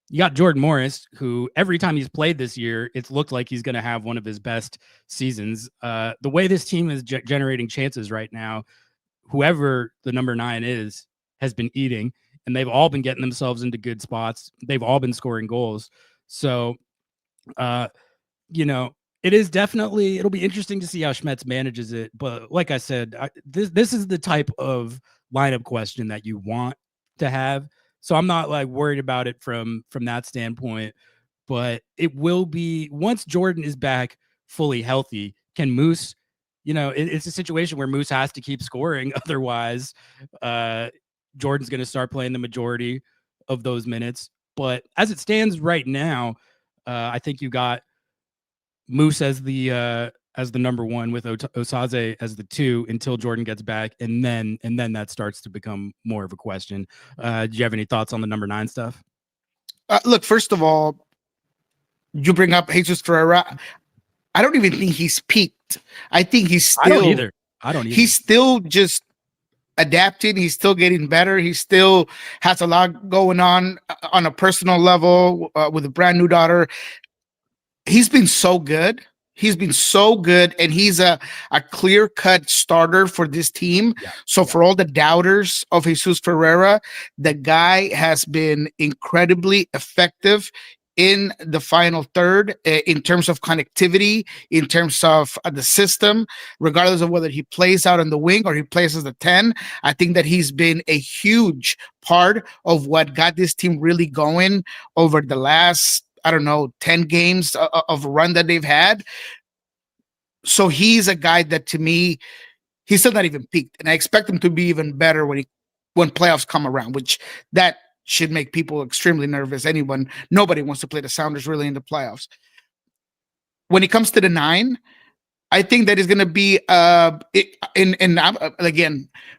You got Jordan Morris, who every time he's played this year, it's looked like he's going to have one of his best seasons. The way this team is generating chances right now, whoever the number 9 is has been eating, and they've all been getting themselves into good spots. They've all been scoring goals. So, it is definitely, it'll be interesting to see how Schmetz manages it. But like I said, this is the type of lineup question that you want to have. So I'm not like worried about it from that standpoint. But it will be, once Jordan is back fully healthy, can Moose, it's a situation where Moose has to keep scoring. Otherwise, Jordan's going to start playing the majority of those minutes. But as it stands right now, I think you got Moose as the number 1 with Osaze as the 2 until Jordan gets back, and then that starts to become more of a question. Do you have any thoughts on the number 9 stuff? Look, first of all, you bring up Jesus Ferrer. I don't even think he's peaked. I think he's still. I don't either. He's still just adapting. He's still getting better. He still has a lot going on a personal level with a brand new daughter. He's been so good. He's been so good, and he's a clear-cut starter for this team. Yeah. So for all the doubters of Jesus Ferreira, the guy has been incredibly effective in the final third in terms of connectivity, in terms of the system, regardless of whether he plays out on the wing or he plays as the 10. I think that he's been a huge part of what got this team really going over the last, 10 games of a run that they've had. So he's a guy that, to me, he's still not even peaked. And I expect him to be even better when playoffs come around, which that should make people extremely nervous. Nobody wants to play the Sounders really in the playoffs. When it comes to the 9, I think that is going to be, again,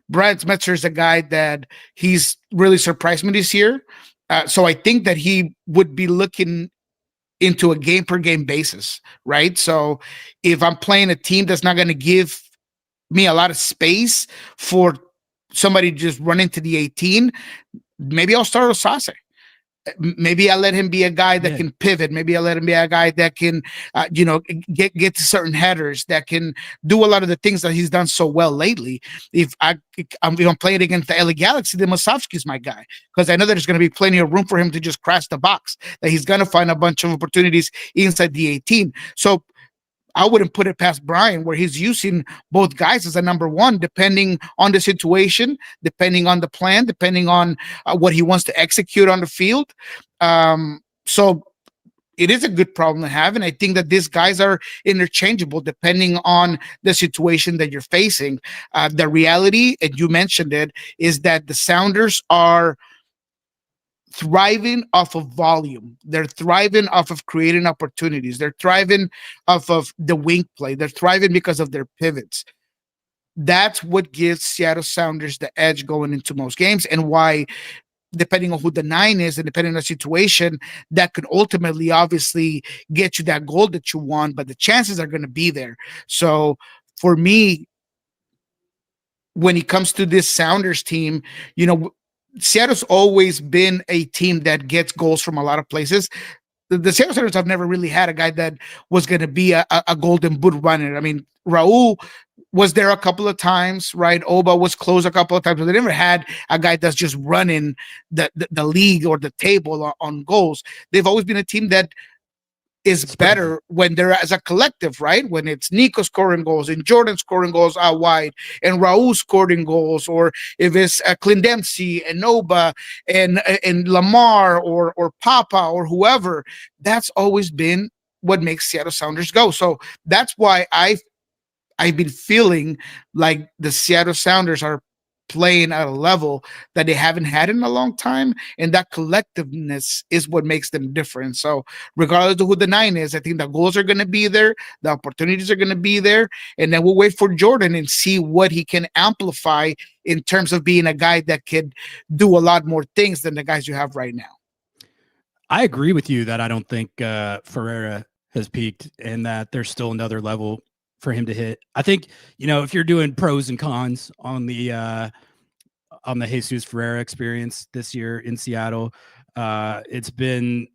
Brad Smetzer is a guy that he's really surprised me this year. So I think that he would be looking into a game per game basis, right? So if I'm playing a team that's not going to give me a lot of space for somebody to just run into the 18, maybe I'll start Osaze. Maybe I let him be a guy that can pivot. Maybe I let him be a guy that can, get to certain headers, that can do a lot of the things that he's done so well lately. If I'm playing against the LA Galaxy, then Musovsky's my guy, because I know there's going to be plenty of room for him to just crash the box, that he's going to find a bunch of opportunities inside the 18. So I wouldn't put it past Brian, where he's using both guys as a number 1, depending on the situation, depending on the plan, depending on what he wants to execute on the field. So it is a good problem to have. And I think that these guys are interchangeable depending on the situation that you're facing. The reality, and you mentioned it, is that the Sounders are thriving off of volume. They're thriving off of creating opportunities. They're thriving off of the wing play. They're thriving because of their pivots. That's what gives Seattle Sounders the edge going into most games, and why, depending on who the 9 is and depending on the situation, that could ultimately obviously get you that goal that you want, but the chances are going to be there. So for me, when it comes to this Sounders team, Seattle's always been a team that gets goals from a lot of places. The Seattle Sounders have never really had a guy that was going to be a golden boot runner. I mean, Raul was there a couple of times, right? Oba was close a couple of times, but they never had a guy that's just running the league or the table on goals. They've always been a team that is better when they're as a collective, right? When it's Nico scoring goals and Jordan scoring goals out wide and Raul scoring goals, or if it's Clint Dempsey and Nova and Lamar or Papa or whoever. That's always been what makes Seattle Sounders go. So that's why I I've been feeling like the Seattle Sounders are playing at a level that they haven't had in a long time, and that collectiveness is what makes them different. So regardless of who the nine is, I think the goals are going to be there, the opportunities are going to be there, and then we'll wait for Jordan and see what he can amplify in terms of being a guy that could do a lot more things than the guys you have right now. I agree with you that I don't think Ferrer has peaked and that there's still another level for him to hit. I think, if you're doing pros and cons on the Jesus Ferrer experience this year in Seattle, it's been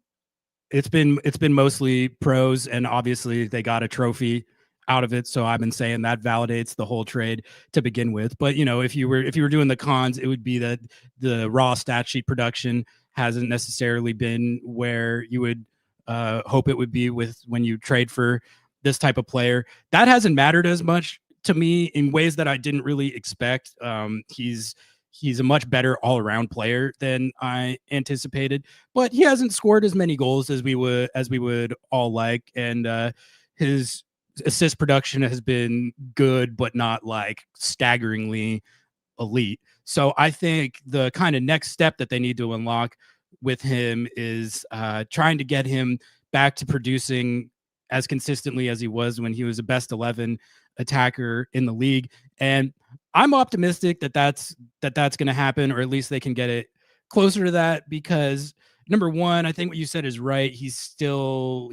mostly pros, and obviously they got a trophy out of it. So I've been saying that validates the whole trade to begin with. But if you were doing the cons, it would be that the raw stat sheet production hasn't necessarily been where you would hope it would be with when you trade for this type of player. That hasn't mattered as much to me in ways that I didn't really expect. He's a much better all-around player than I anticipated, but he hasn't scored as many goals as we would all like, and his assist production has been good, but not like staggeringly elite. So I think the kind of next step that they need to unlock with him is trying to get him back to producing as consistently as he was when he was a best 11 attacker in the league. And I'm optimistic that that's going to happen, or at least they can get it closer to that, because number one, I think what you said is right. He's still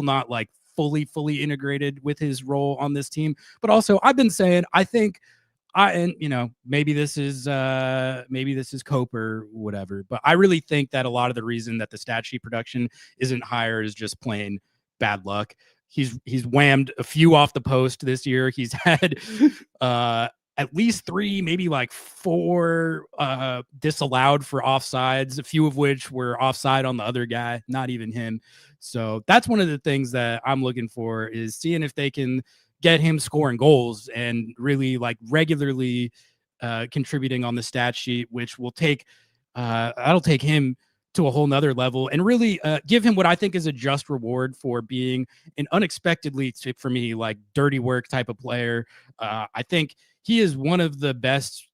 not like fully integrated with his role on this team. But also, I've been saying, I think maybe this is cope or whatever, but I really think that a lot of the reason that the stat sheet production isn't higher is just plain bad luck. He's whammed a few off the post this year. He's had at least 3, maybe like 4 disallowed for offsides, a few of which were offside on the other guy, not even him. So that's one of the things that I'm looking for, is seeing if they can get him scoring goals and really like regularly contributing on the stat sheet, which will take that'll take him to a whole nother level and really give him what I think is a just reward for being an unexpectedly, for me, like dirty work type of player. I think he is one of the best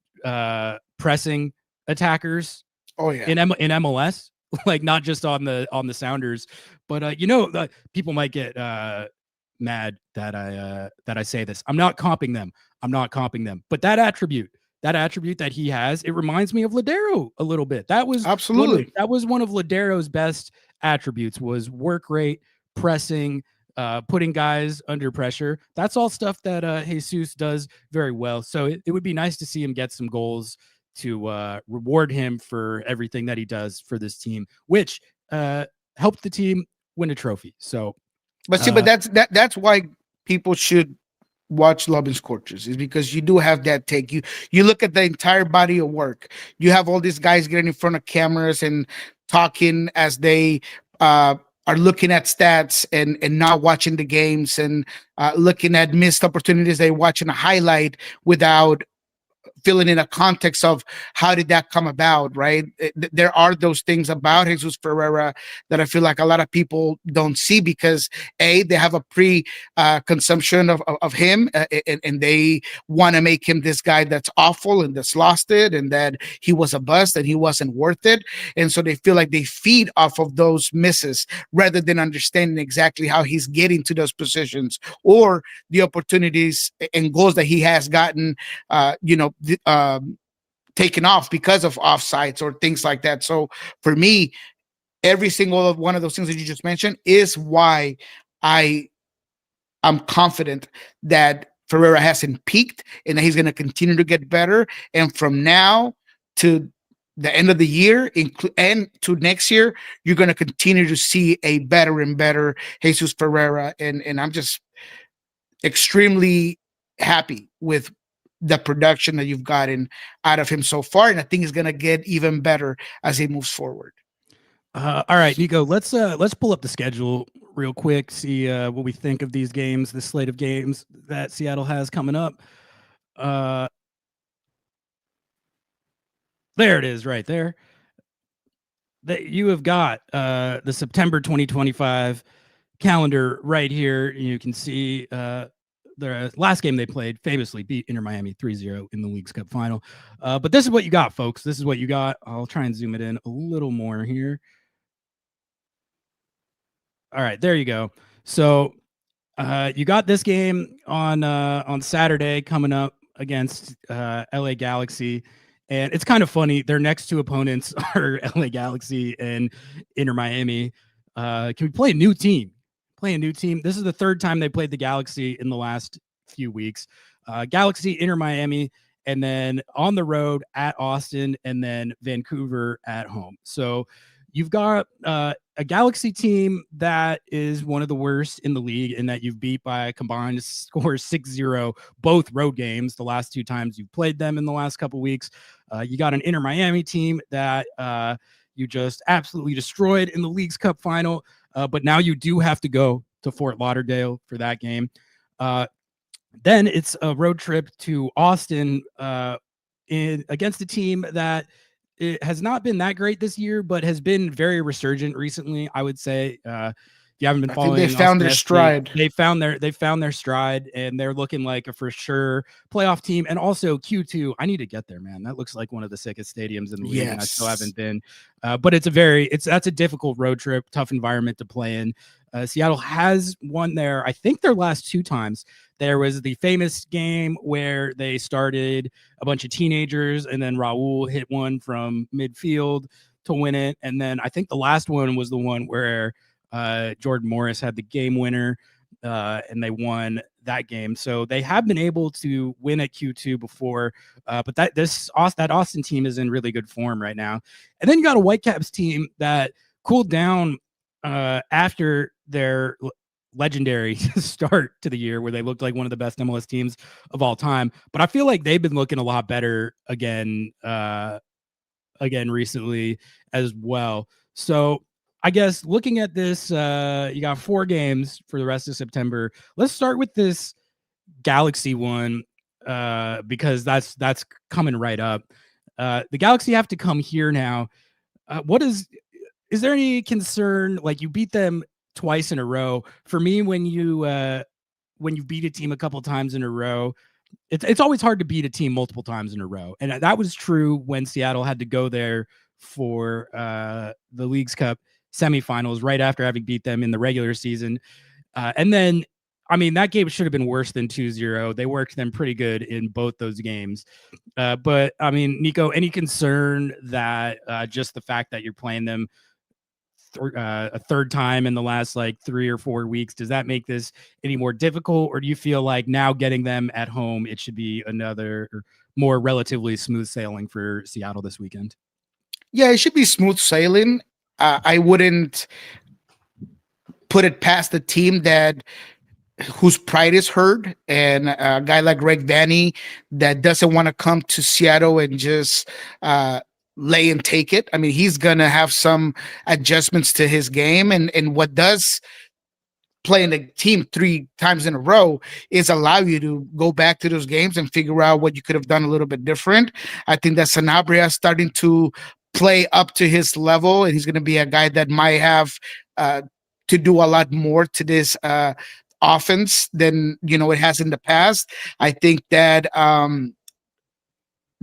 pressing attackers in MLS, like not just on the Sounders, but people might get mad that I say this. I'm not comping them, but that attribute that he has, it reminds me of Ladero a little bit. That was absolutely one of Ladero's best attributes, was work rate, pressing, putting guys under pressure. That's all stuff that Jesus does very well. So it would be nice to see him get some goals to reward him for everything that he does for this team, which helped the team win a trophy. So, but that's why people should watch Lobbing Scorchers, is because you do have that take. You look at the entire body of work. You have all these guys getting in front of cameras and talking as they are looking at stats and not watching the games, and looking at missed opportunities. They watching a highlight without filling in a context of how did that come about, right? There are those things about Jesus Ferrer that I feel like a lot of people don't see, because they have a pre-consumption of him, and they want to make him this guy that's awful and that's lost it, and that he was a bust and he wasn't worth it. And so they feel like they feed off of those misses rather than understanding exactly how he's getting to those positions, or the opportunities and goals that he has gotten, taken off because of offsides or things like that. So for me, every single one of those things that you just mentioned is why I'm confident that Ferrer hasn't peaked and that he's going to continue to get better. And from now to the end of the year and to next year, you're going to continue to see a better and better Jesus Ferrer. And I'm just extremely happy with the production that you've gotten out of him so far, and I think he's gonna get even better as he moves forward. All right, Nico, let's pull up the schedule real quick, see what we think of these games, the slate of games that Seattle has coming up. There it is, right there. That you have got the September 2025 calendar right here. You can see the last game they played, famously beat Inter Miami 3-0 in the Leagues Cup final. But this is what you got, folks. This is what you got. I'll try and zoom it in a little more here. All right, there you go. So you got this game on Saturday coming up against LA Galaxy. And it's kind of funny. Their next two opponents are LA Galaxy and Inter Miami. Can we play a new team? This is the third time they played the Galaxy in the last few weeks. Galaxy, Inter Miami, and then on the road at Austin, and then Vancouver at home. So you've got a Galaxy team that is one of the worst in the league in that you've beat by a combined score 6-0, both road games, the last two times you've played them in the last couple weeks. You got an Inter Miami team that you just absolutely destroyed in the Leagues Cup final. But now you do have to go to Fort Lauderdale for that game. Then it's a road trip to Austin against a team that it has not been that great this year, but has been very resurgent recently. I would say, if you haven't been following, they found their stride. They found their stride, and they're looking like a for sure playoff team. And also Q2, I need to get there, man. That looks like one of the sickest stadiums in the league, and I still haven't been. But that's a difficult road trip, tough environment to play in. Seattle has won there. I think their last two times. There was the famous game where they started a bunch of teenagers, and then Raul hit one from midfield to win it. And then I think the last one was the one where Jordan Morris had the game winner, and they won that game. So they have been able to win at Q2 before, but that Austin team is in really good form right now. And then you got a Whitecaps team that cooled down after their legendary start to the year where they looked like one of the best MLS teams of all time. But I feel like they've been looking a lot better again recently as well. So I guess looking at this, you got 4 games for the rest of September. Let's start with this Galaxy one because that's coming right up. The Galaxy have to come here now. Is there any concern? Like, you beat them twice in a row. For me, when you beat a team a couple times in a row, it's always hard to beat a team multiple times in a row. And that was true when Seattle had to go there for the Leagues Cup semifinals right after having beat them in the regular season. And then, I mean, that game should have been worse than 2-0. They worked them pretty good in both those games. But I mean, Nico, any concern that just the fact that you're playing them a third time in the last like 3 or 4 weeks, does that make this any more difficult? Or do you feel like now getting them at home, it should be another more relatively smooth sailing for Seattle this weekend? Yeah, it should be smooth sailing. I wouldn't put it past the team whose pride is hurt, and a guy like Greg Vanney that doesn't want to come to Seattle and just lay and take it. I mean, he's gonna have some adjustments to his game, and what does playing a team 3 times in a row is allow you to go back to those games and figure out what you could have done a little bit different. I think that Sanabria is starting to play up to his level, and he's going to be a guy that might have to do a lot more to this offense than it has in the past. I think that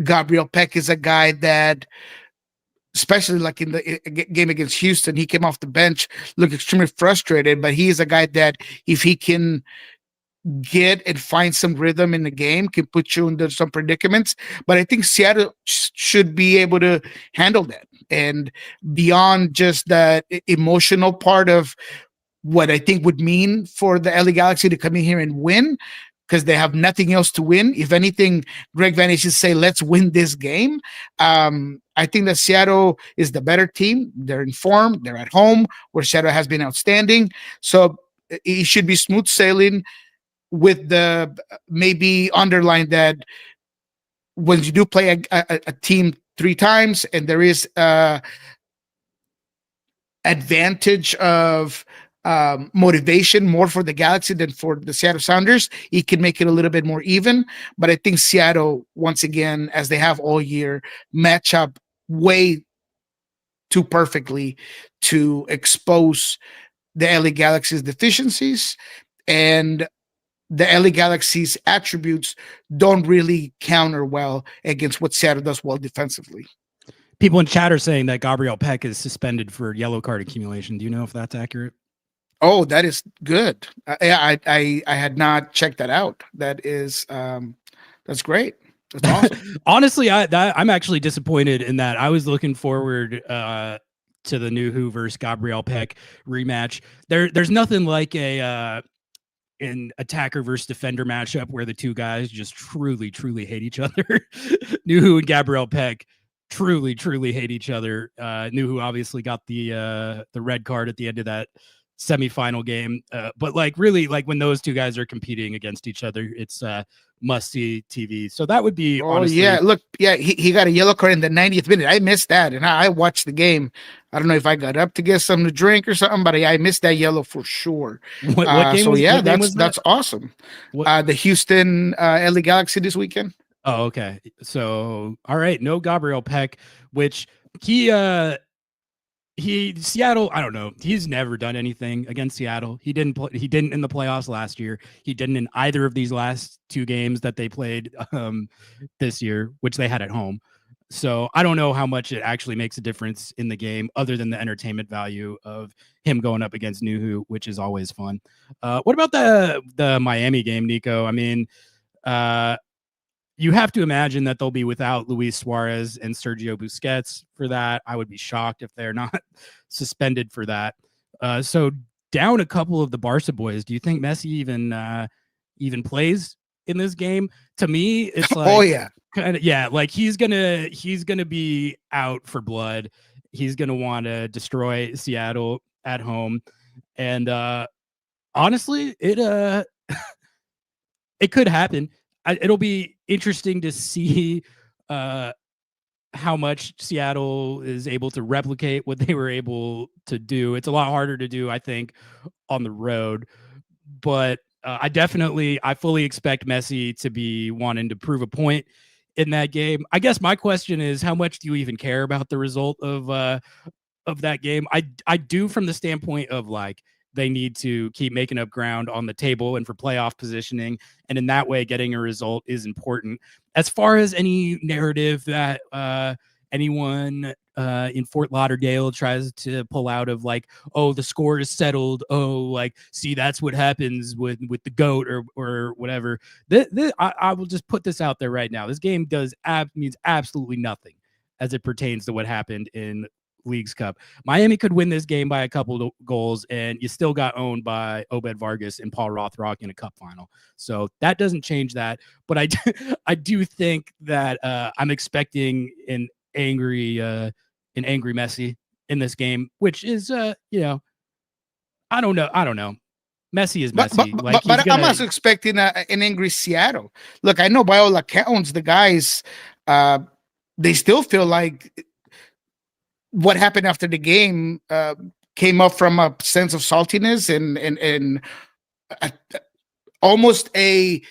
Gabriel Peck is a guy that, especially like in the game against Houston, he came off the bench, looked extremely frustrated, but he is a guy that if he can get and find some rhythm in the game, can put you into some predicaments. But I think Seattle should be able to handle that. And beyond just that emotional part of what I think would mean for the LA Galaxy to come in here and win, because they have nothing else to win. If anything, Greg Vanney should say, let's win this game. I think that Seattle is the better team. They're in form. They're at home, where Seattle has been outstanding. So it should be smooth sailing, with the maybe underline that when you do play a team 3 times and there is advantage of motivation more for the Galaxy than for the Seattle Sounders, it can make it a little bit more even. But I think Seattle, once again, as they have all year, match up way too perfectly to expose the LA Galaxy's deficiencies. And the LA Galaxy's attributes don't really counter well against what Seattle does well defensively. People in chat are saying that Gabriel Peck is suspended for yellow card accumulation. Do you know if that's accurate? Oh, that is good. I had not checked that out. That is that's great. That's awesome. Honestly, I'm actually disappointed in that. I was looking forward to the Nuhu versus Gabriel Peck rematch. There's nothing like an attacker versus defender matchup where the two guys just truly hate each other. Nuhu and Gabriel Peck truly hate each other. Nuhu obviously got the red card at the end of that semifinal game, but like really, like when those two guys are competing against each other, it's must see TV. So that would be honestly. Yeah, look, yeah, he got a yellow card in the 90th minute. I missed that, and I watched the game. I don't know if I got up to get something to drink or something, but I missed that yellow for sure. What game so was, yeah, what that's awesome. The Houston LA Galaxy this weekend. Oh, okay. So all right, no Gabriel Peck, which he Seattle, I don't know. He's never done anything against Seattle. He didn't in the playoffs last year. He didn't in either of these last two games that they played this year, which they had at home. So I don't know how much it actually makes a difference in the game other than the entertainment value of him going up against Nuhu, which is always fun. What about the Miami game, Nico? I mean, you have to imagine that they'll be without Luis Suarez and Sergio Busquets for that. I would be shocked if they're not suspended for that. So down a couple of the Barca boys, do you think Messi even plays in this game? To me, it's like, oh yeah, yeah, like he's gonna be out for blood. He's gonna want to destroy Seattle at home, and honestly, it it could happen. It'll be interesting to see how much Seattle is able to replicate what they were able to do. It's a lot harder to do, I think, on the road. But I fully expect Messi to be wanting to prove a point in that game. I guess my question is, how much do you even care about the result of that game? I do, from the standpoint of like, they need to keep making up ground on the table and for playoff positioning. And in that way, getting a result is important. As far as any narrative that anyone in Fort Lauderdale tries to pull out of like, oh, the score is settled. Oh, like, see, that's what happens with the GOAT or whatever. I will just put this out there right now. This game means absolutely nothing as it pertains to what happened in Leagues Cup. Miami could win this game by a couple of goals, and you still got owned by Obed Vargas and Paul Rothrock in a cup final. So that doesn't change that. But I do think that I'm expecting an angry Messi in this game, which is I don't know. Messi is Messi. But I'm also expecting an angry Seattle. Look, I know by all accounts, the guys they still feel like what happened after the game came up from a sense of saltiness and almost a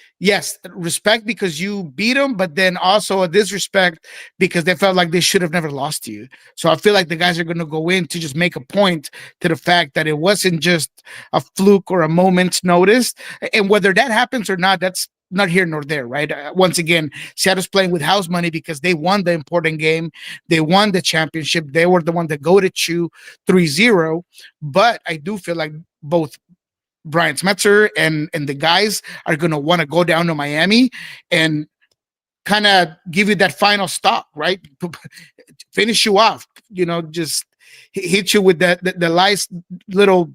respect because you beat them, but then also a disrespect because they felt like they should have never lost to you. So I feel like the guys are going to go in to just make a point to the fact that it wasn't just a fluke or a moment's notice. And whether that happens or not, that's not here nor there, right? Once again, Seattle's playing with house money because they won the important game. They won the championship. They were the one that goated you 3-0. But I do feel like both Brian Smetzer and the guys are going to want to go down to Miami and kind of give you that final stop, right? Finish you off, just hit you with the last little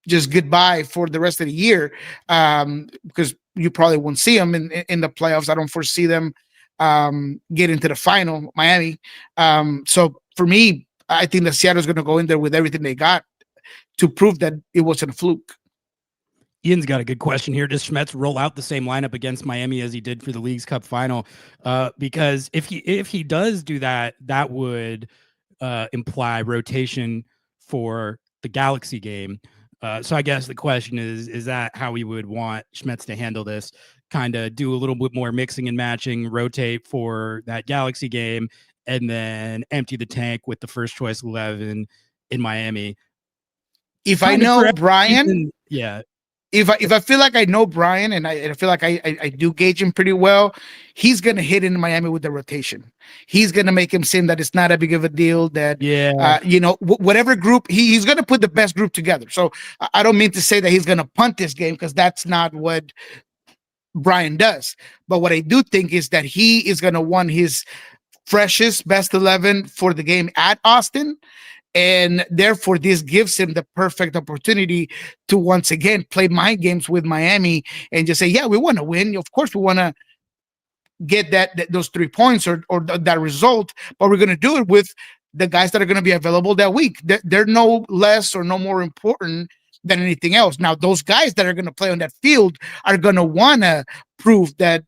just goodbye for the rest of the year, because you probably won't see them in the playoffs. I don't foresee them get into the final, Miami. So for me, I think that Seattle's going to go in there with everything they got to prove that it wasn't a fluke. Ian's got a good question here. Does Schmetz roll out the same lineup against Miami as he did for the Leagues Cup final? Because if he does do that, that would imply rotation for the Galaxy game. So I guess the question is that how we would want Schmetz to handle this? Kind of do a little bit more mixing and matching, rotate for that Galaxy game, and then empty the tank with the first choice 11 in Miami. If I know Brian, yeah. if I feel like I know Brian and I feel like I do gauge him pretty well, he's gonna hit in Miami with the rotation. He's gonna make him seem that it's not a big of a deal. That whatever group he's gonna put the best group together. So I don't mean to say that he's gonna punt this game, because that's not what Brian does. But what I do think is that he is gonna want his freshest best 11 for the game at Austin. And therefore, this gives him the perfect opportunity to once again play mind games with Miami and just say, yeah, we want to win. Of course, we want to get those 3 points or that result, but we're going to do it with the guys that are going to be available that week. They're no less or no more important than anything else. Now, those guys that are going to play on that field are going to want to prove that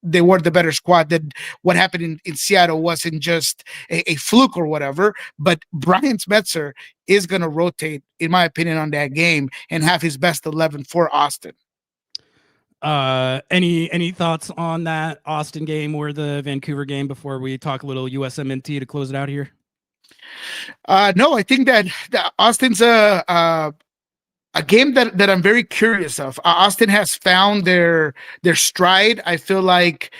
they were the better squad, that what happened in Seattle wasn't just a fluke or whatever. But Brian Smetzer is going to rotate, in my opinion, on that game and have his best 11 for Austin. Any thoughts on that Austin game or the Vancouver game before we talk a little USMNT to close it out here? No, I think that Austin's a game that I'm very curious of. Austin has found their stride. I feel like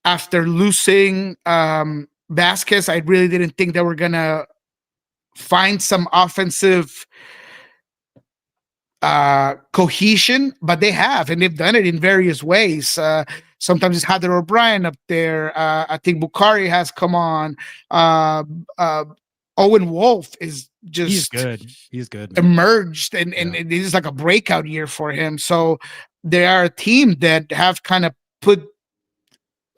after losing Vasquez, I really didn't think they were gonna find some offensive cohesion, but they have, and they've done it in various ways. Sometimes it's Heather O'Brien up there. I think Bukhari has come on. Owen Wolf is just he's good emerged, and it is like a breakout year for him. So they are a team that have kind of put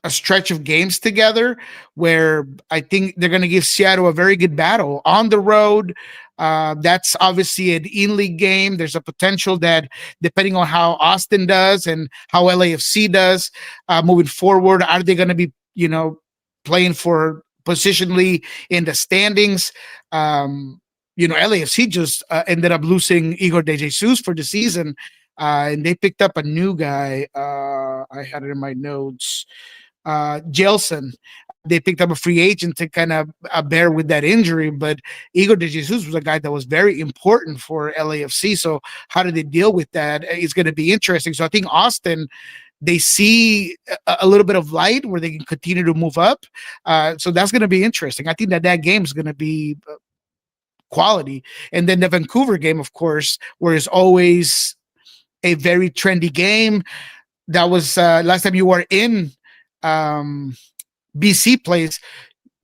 a stretch of games together where I think they're going to give Seattle a very good battle on the road. That's obviously an in-league game. There's a potential that, depending on how Austin does and how LAFC does moving forward, are they going to be, playing for positionally in the standings? LAFC just ended up losing Igor De Jesus for the season, and they picked up a new guy. I had it in my notes. Jelson. They picked up a free agent to kind of bear with that injury, but Igor De Jesus was a guy that was very important for LAFC. So how do they deal with that? It's going to be interesting. So I think Austin, they see a little bit of light where they can continue to move up. So that's going to be interesting. I think that game is going to be quality. And then the Vancouver game, of course, where it's always a very trendy game. That was last time you were in BC place,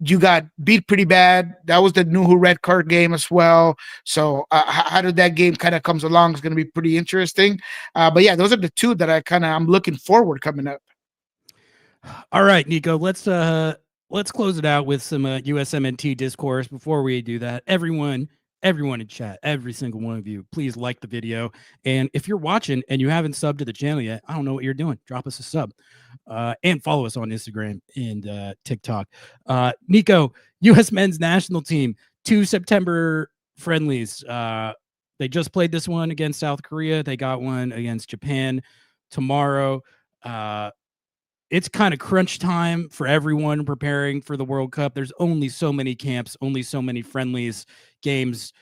you got beat pretty bad. That was the Nuhu red card game as well. So how did that game kind of comes along is going to be pretty interesting. But yeah, those are the two that I'm looking forward coming up. All right, Nico, let's close it out with some USMNT discourse. Before we do that, everyone in chat, every single one of you, please like the video. And if you're watching and you haven't subbed to the channel yet, I don't know what you're doing. Drop us a sub and follow us on Instagram and TikTok. Nico, U.S. men's national team, 2 September friendlies. They just played this one against South Korea. They got one against Japan tomorrow. It's kind of crunch time for everyone preparing for the World Cup. There's only so many camps, only so many friendlies games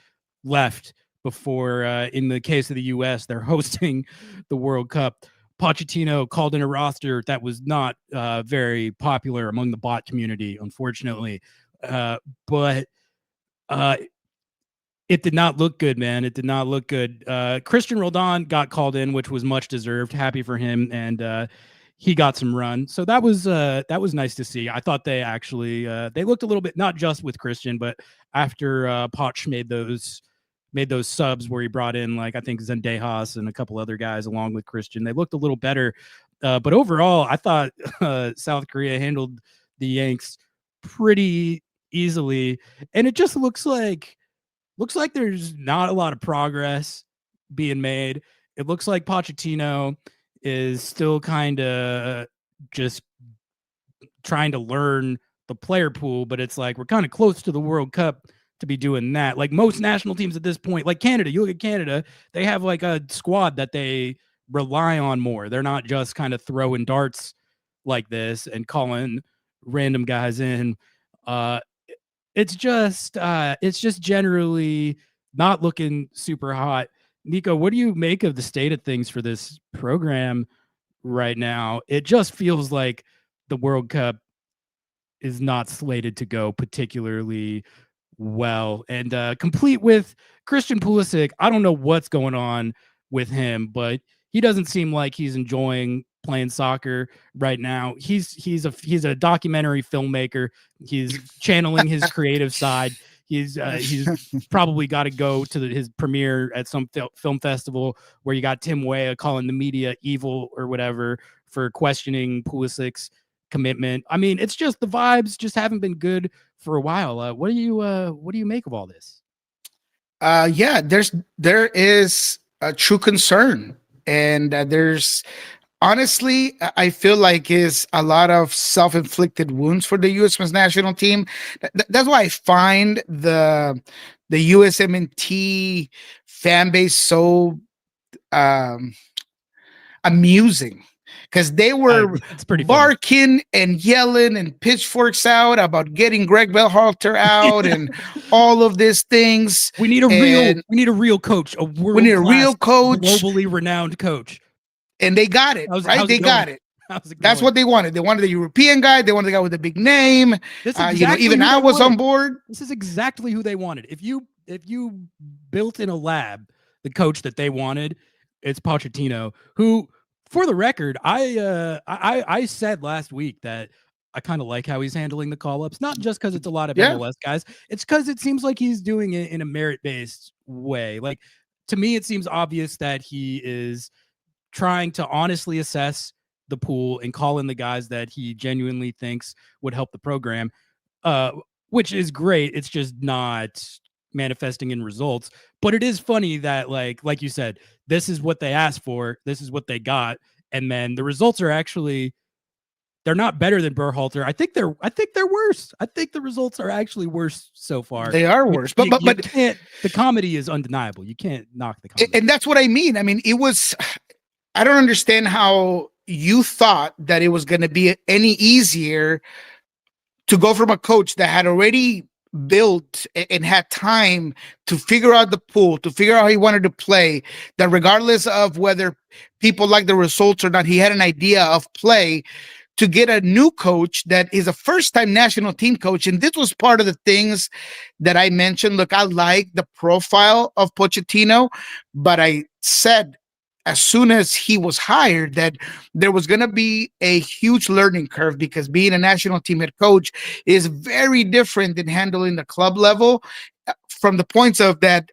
left before, in the case of the U.S., they're hosting the World Cup. Pochettino called in a roster that was not very popular among the bot community, unfortunately. But it did not look good, man. It did not look good. Christian Roldan got called in, which was much deserved. Happy for him. And he got some run. So that was nice to see. I thought they actually they looked a little bit, not just with Christian, but after Poch made those subs where he brought in, like, I think Zendejas and a couple other guys along with Christian. They looked a little better. But overall, I thought South Korea handled the Yanks pretty easily. And it just looks like there's not a lot of progress being made. It looks like Pochettino is still kind of just trying to learn the player pool, but it's like we're kind of close to the World Cup to be doing that. Like most national teams at this point, like Canada, you look at Canada, they have like a squad that they rely on more. They're not just kind of throwing darts like this and calling random guys in. It's just generally not looking super hot. Nico, what do you make of the state of things for this program right now? It just feels like the World Cup is not slated to go particularly well. And complete with Christian Pulisic, I don't know what's going on with him, but he doesn't seem like he's enjoying playing soccer right now. He's a documentary filmmaker. He's channeling his creative side. He's probably got to go to his premiere at some film festival where you got Tim Weah calling the media evil or whatever for questioning Pulisic's commitment. I mean, it's just the vibes just haven't been good for a while. What do you make of all this? Yeah, there is a true concern, and there's honestly, I feel like is a lot of self-inflicted wounds for the U.S. men's national team. That's why I find the USMNT fan base so amusing, because they were barking and yelling and pitchforks out about getting Greg Berhalter out and all of these things. We need a real coach, we need a real coach, globally renowned coach. And they got it, right? They got it. That's what they wanted. They wanted a European guy. They wanted a guy with a big name. Even I was on board. This is exactly who they wanted. If you built in a lab the coach that they wanted, it's Pochettino, who, for the record, I said last week that I kind of like how he's handling the call-ups, not just because it's a lot of MLS guys. It's because it seems like he's doing it in a merit-based way. Like, to me, it seems obvious that he is trying to honestly assess the pool and call in the guys that he genuinely thinks would help the program, which is great. It's just not manifesting in results. But it is funny that, like you said, this is what they asked for, this is what they got, and then the results are actually, they're not better than Berhalter. I think they're worse. I think the results are actually worse so far. They are worse, but the comedy is undeniable. You can't knock the comedy. And that's what I mean. I mean, it was, I don't understand how you thought that it was going to be any easier to go from a coach that had already built and had time to figure out the pool, to figure out how he wanted to play, that regardless of whether people like the results or not, he had an idea of play, to get a new coach that is a first-time national team coach. And this was part of the things that I mentioned. Look, I like the profile of Pochettino, but I said as soon as he was hired that there was going to be a huge learning curve, because being a national team head coach is very different than handling the club level, from the points of that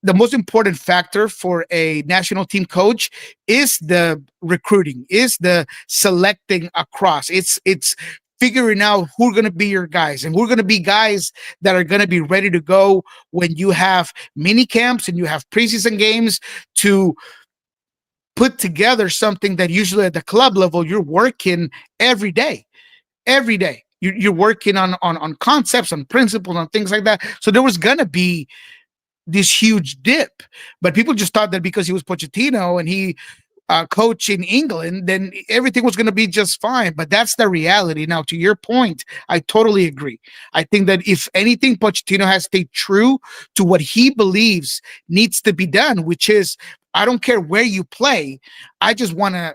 the most important factor for a national team coach is the recruiting, is the selecting across. It's figuring out who are going to be your guys, and who are going to be guys that are going to be ready to go when you have mini camps and you have preseason games, to put together something that usually at the club level you're working every day. You're working on concepts, on principles, on things like that. So there was going to be this huge dip, but people just thought that because he was Pochettino and he coach in England, then everything was going to be just fine. But that's the reality. Now, to your point, I totally agree. I think that if anything, Pochettino has stayed true to what he believes needs to be done, which is, I don't care where you play. I just want to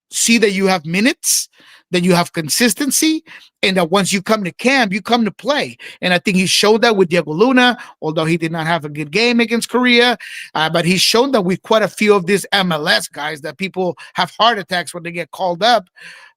see that you have minutes, that you have consistency, and that once you come to camp, you come to play. And I think he showed that with Diego Luna, although he did not have a good game against Korea. But he's shown that with quite a few of these MLS guys that people have heart attacks when they get called up,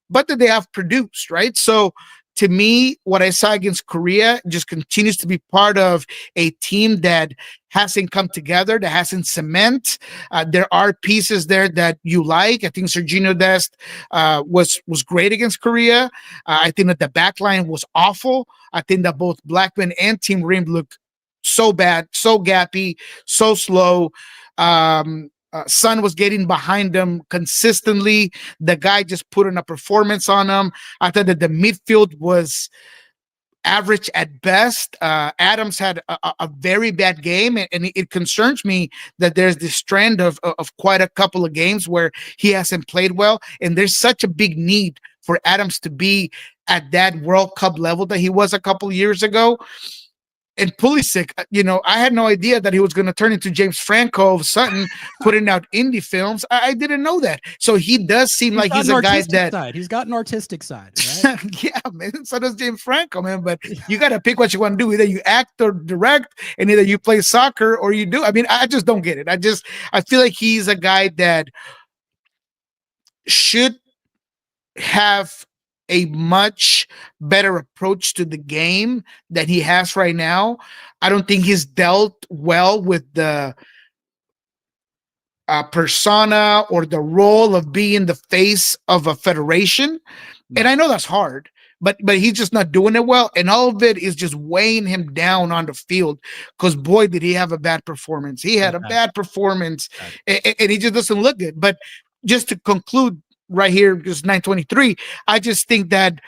but that they have produced, right? So to me, what I saw against Korea just continues to be part of a team that hasn't come together, that hasn't cement. There are pieces there that you like. I think Serginho Dest was great against Korea. I think that the back line was awful. I think that both Blackman and Team Rim looked so bad, so gappy, so slow. Son was getting behind them consistently. The guy just put in a performance on them. I thought that the midfield was average at best. Adams had a very bad game, and it concerns me that there's this trend of quite a couple of games where he hasn't played well, and there's such a big need for Adams to be at that World Cup level that he was a couple of years ago. And Pulisic, I had no idea that he was going to turn into James Franco all of a sudden, putting out indie films. I didn't know that. So he does seem like he's a guy that side. He's got an artistic side, right? Yeah, man. So does James Franco, man. But you got to pick what you want to do. Either you act or direct, and either you play soccer or you do. I mean, I just don't get it. I feel like he's a guy that should have a much better approach to the game that he has right now. I don't think he's dealt well with the persona or the role of being the face of a federation. And I know that's hard, but he's just not doing it well. And all of it is just weighing him down on the field, because boy, did he have a bad performance. He had a bad performance, and he just doesn't look good. But just to conclude right here, just 9:23, I just think that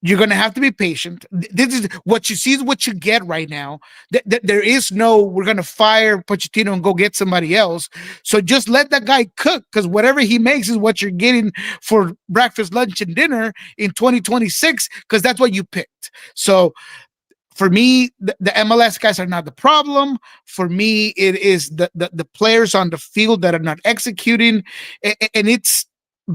you're going to have to be patient. This is what you see is what you get right now. There is no, we're going to fire Pochettino and go get somebody else. So just let that guy cook, because whatever he makes is what you're getting for breakfast, lunch, and dinner in 2026, because that's what you picked. So for me, the MLS guys are not the problem. For me, it is the players on the field that are not executing. And it's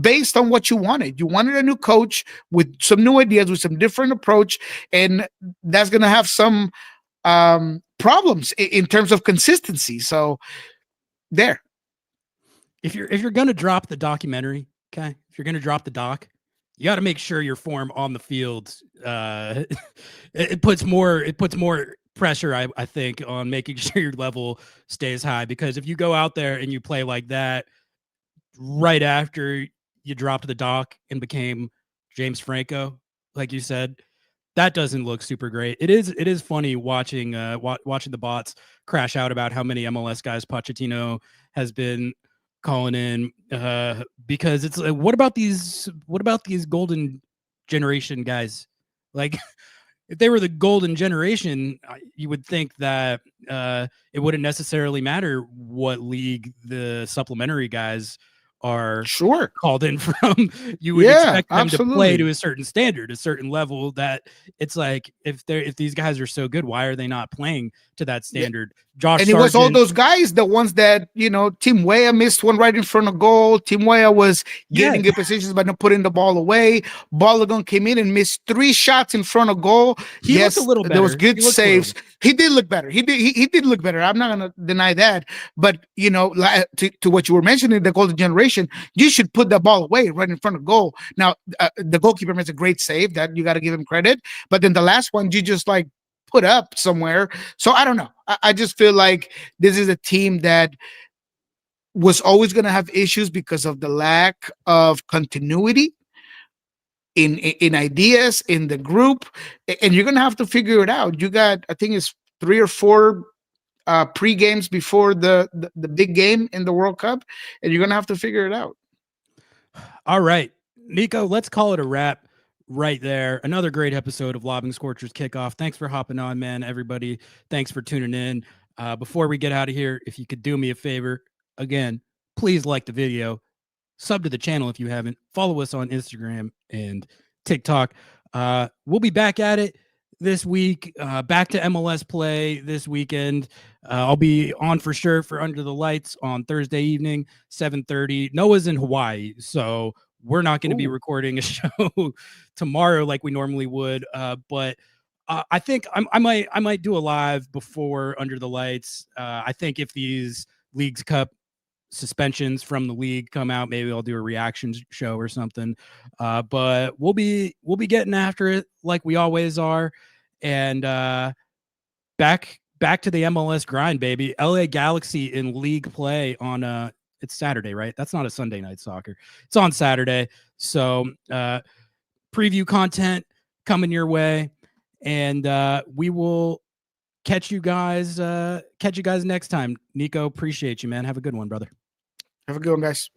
based on what you wanted. You wanted a new coach with some new ideas, with some different approach, and that's going to have some problems in terms of consistency. So there. If you're going to drop the documentary, okay, if you're going to drop the doc, you got to make sure your form on the field it puts more pressure, I think, on making sure your level stays high. Because if you go out there and you play like that right after you dropped the doc and became James Franco, like you said, that doesn't look super great. It is funny watching watching the bots crash out about how many MLS guys Pochettino has been calling in, because it's like, what about these golden generation guys? Like, if they were the golden generation, you would think that it wouldn't necessarily matter what league the supplementary guys are called in from. You would expect them to play to a certain standard, a certain level. That it's like, if these guys are so good, why are they not playing to that standard? Josh and it was all those guys, the ones that, Tim Weah missed one right in front of goal. Tim Weah was getting good positions but not putting the ball away. Balogun came in and missed 3 shots in front of goal. He looked a little better. There was good saves. He did look better. He did look better. I'm not going to deny that. But, to what you were mentioning, the golden generation, you should put the ball away right in front of goal. Now, the goalkeeper makes a great save. That you got to give him credit. But then the last one, you just put up somewhere. So I don't know. I just feel like this is a team that was always going to have issues because of the lack of continuity in ideas in the group, and you're going to have to figure it out. You got, I think it's 3 or 4 pre-games before the big game in the World Cup, and you're going to have to figure it out. All right, Nico, let's call it a wrap right there. Another great episode of Lobbing Scorchers Kickoff. Thanks for hopping on, man. Everybody, thanks for tuning in. Before we get out of here, if you could do me a favor, again, please like the video, sub to the channel if you haven't, follow us on Instagram and TikTok. We'll be back at it this week, back to MLS play this weekend. I'll be on for sure for Under the Lights on Thursday evening, 7:30. Noah's in Hawaii, so we're not going to be recording a show tomorrow like we normally would. But I think I might do a live before Under the Lights. I think if these Leagues Cup suspensions from the league come out, maybe I'll do a reaction show or something. But we'll be getting after it like we always are. And back to the MLS grind, baby. LA Galaxy in league play on it's Saturday, right? That's not a Sunday night soccer. It's on Saturday. So preview content coming your way. And we will catch you guys next time. Nico, appreciate you, man. Have a good one, brother. Have a good one, guys.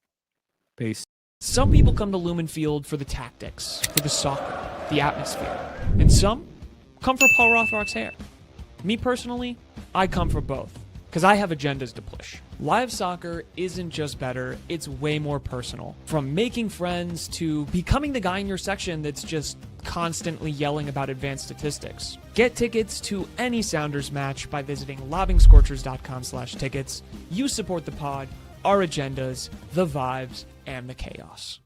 Peace. Some people come to Lumen Field for the tactics, for the soccer, the atmosphere. And some come for Paul Rothrock's hair. Me personally, I come for both, because I have agendas to push. Live soccer isn't just better, it's way more personal. From making friends to becoming the guy in your section that's just constantly yelling about advanced statistics. Get tickets to any Sounders match by visiting lobbingscorchers.com/tickets. You support the pod, our agendas, the vibes, and the chaos.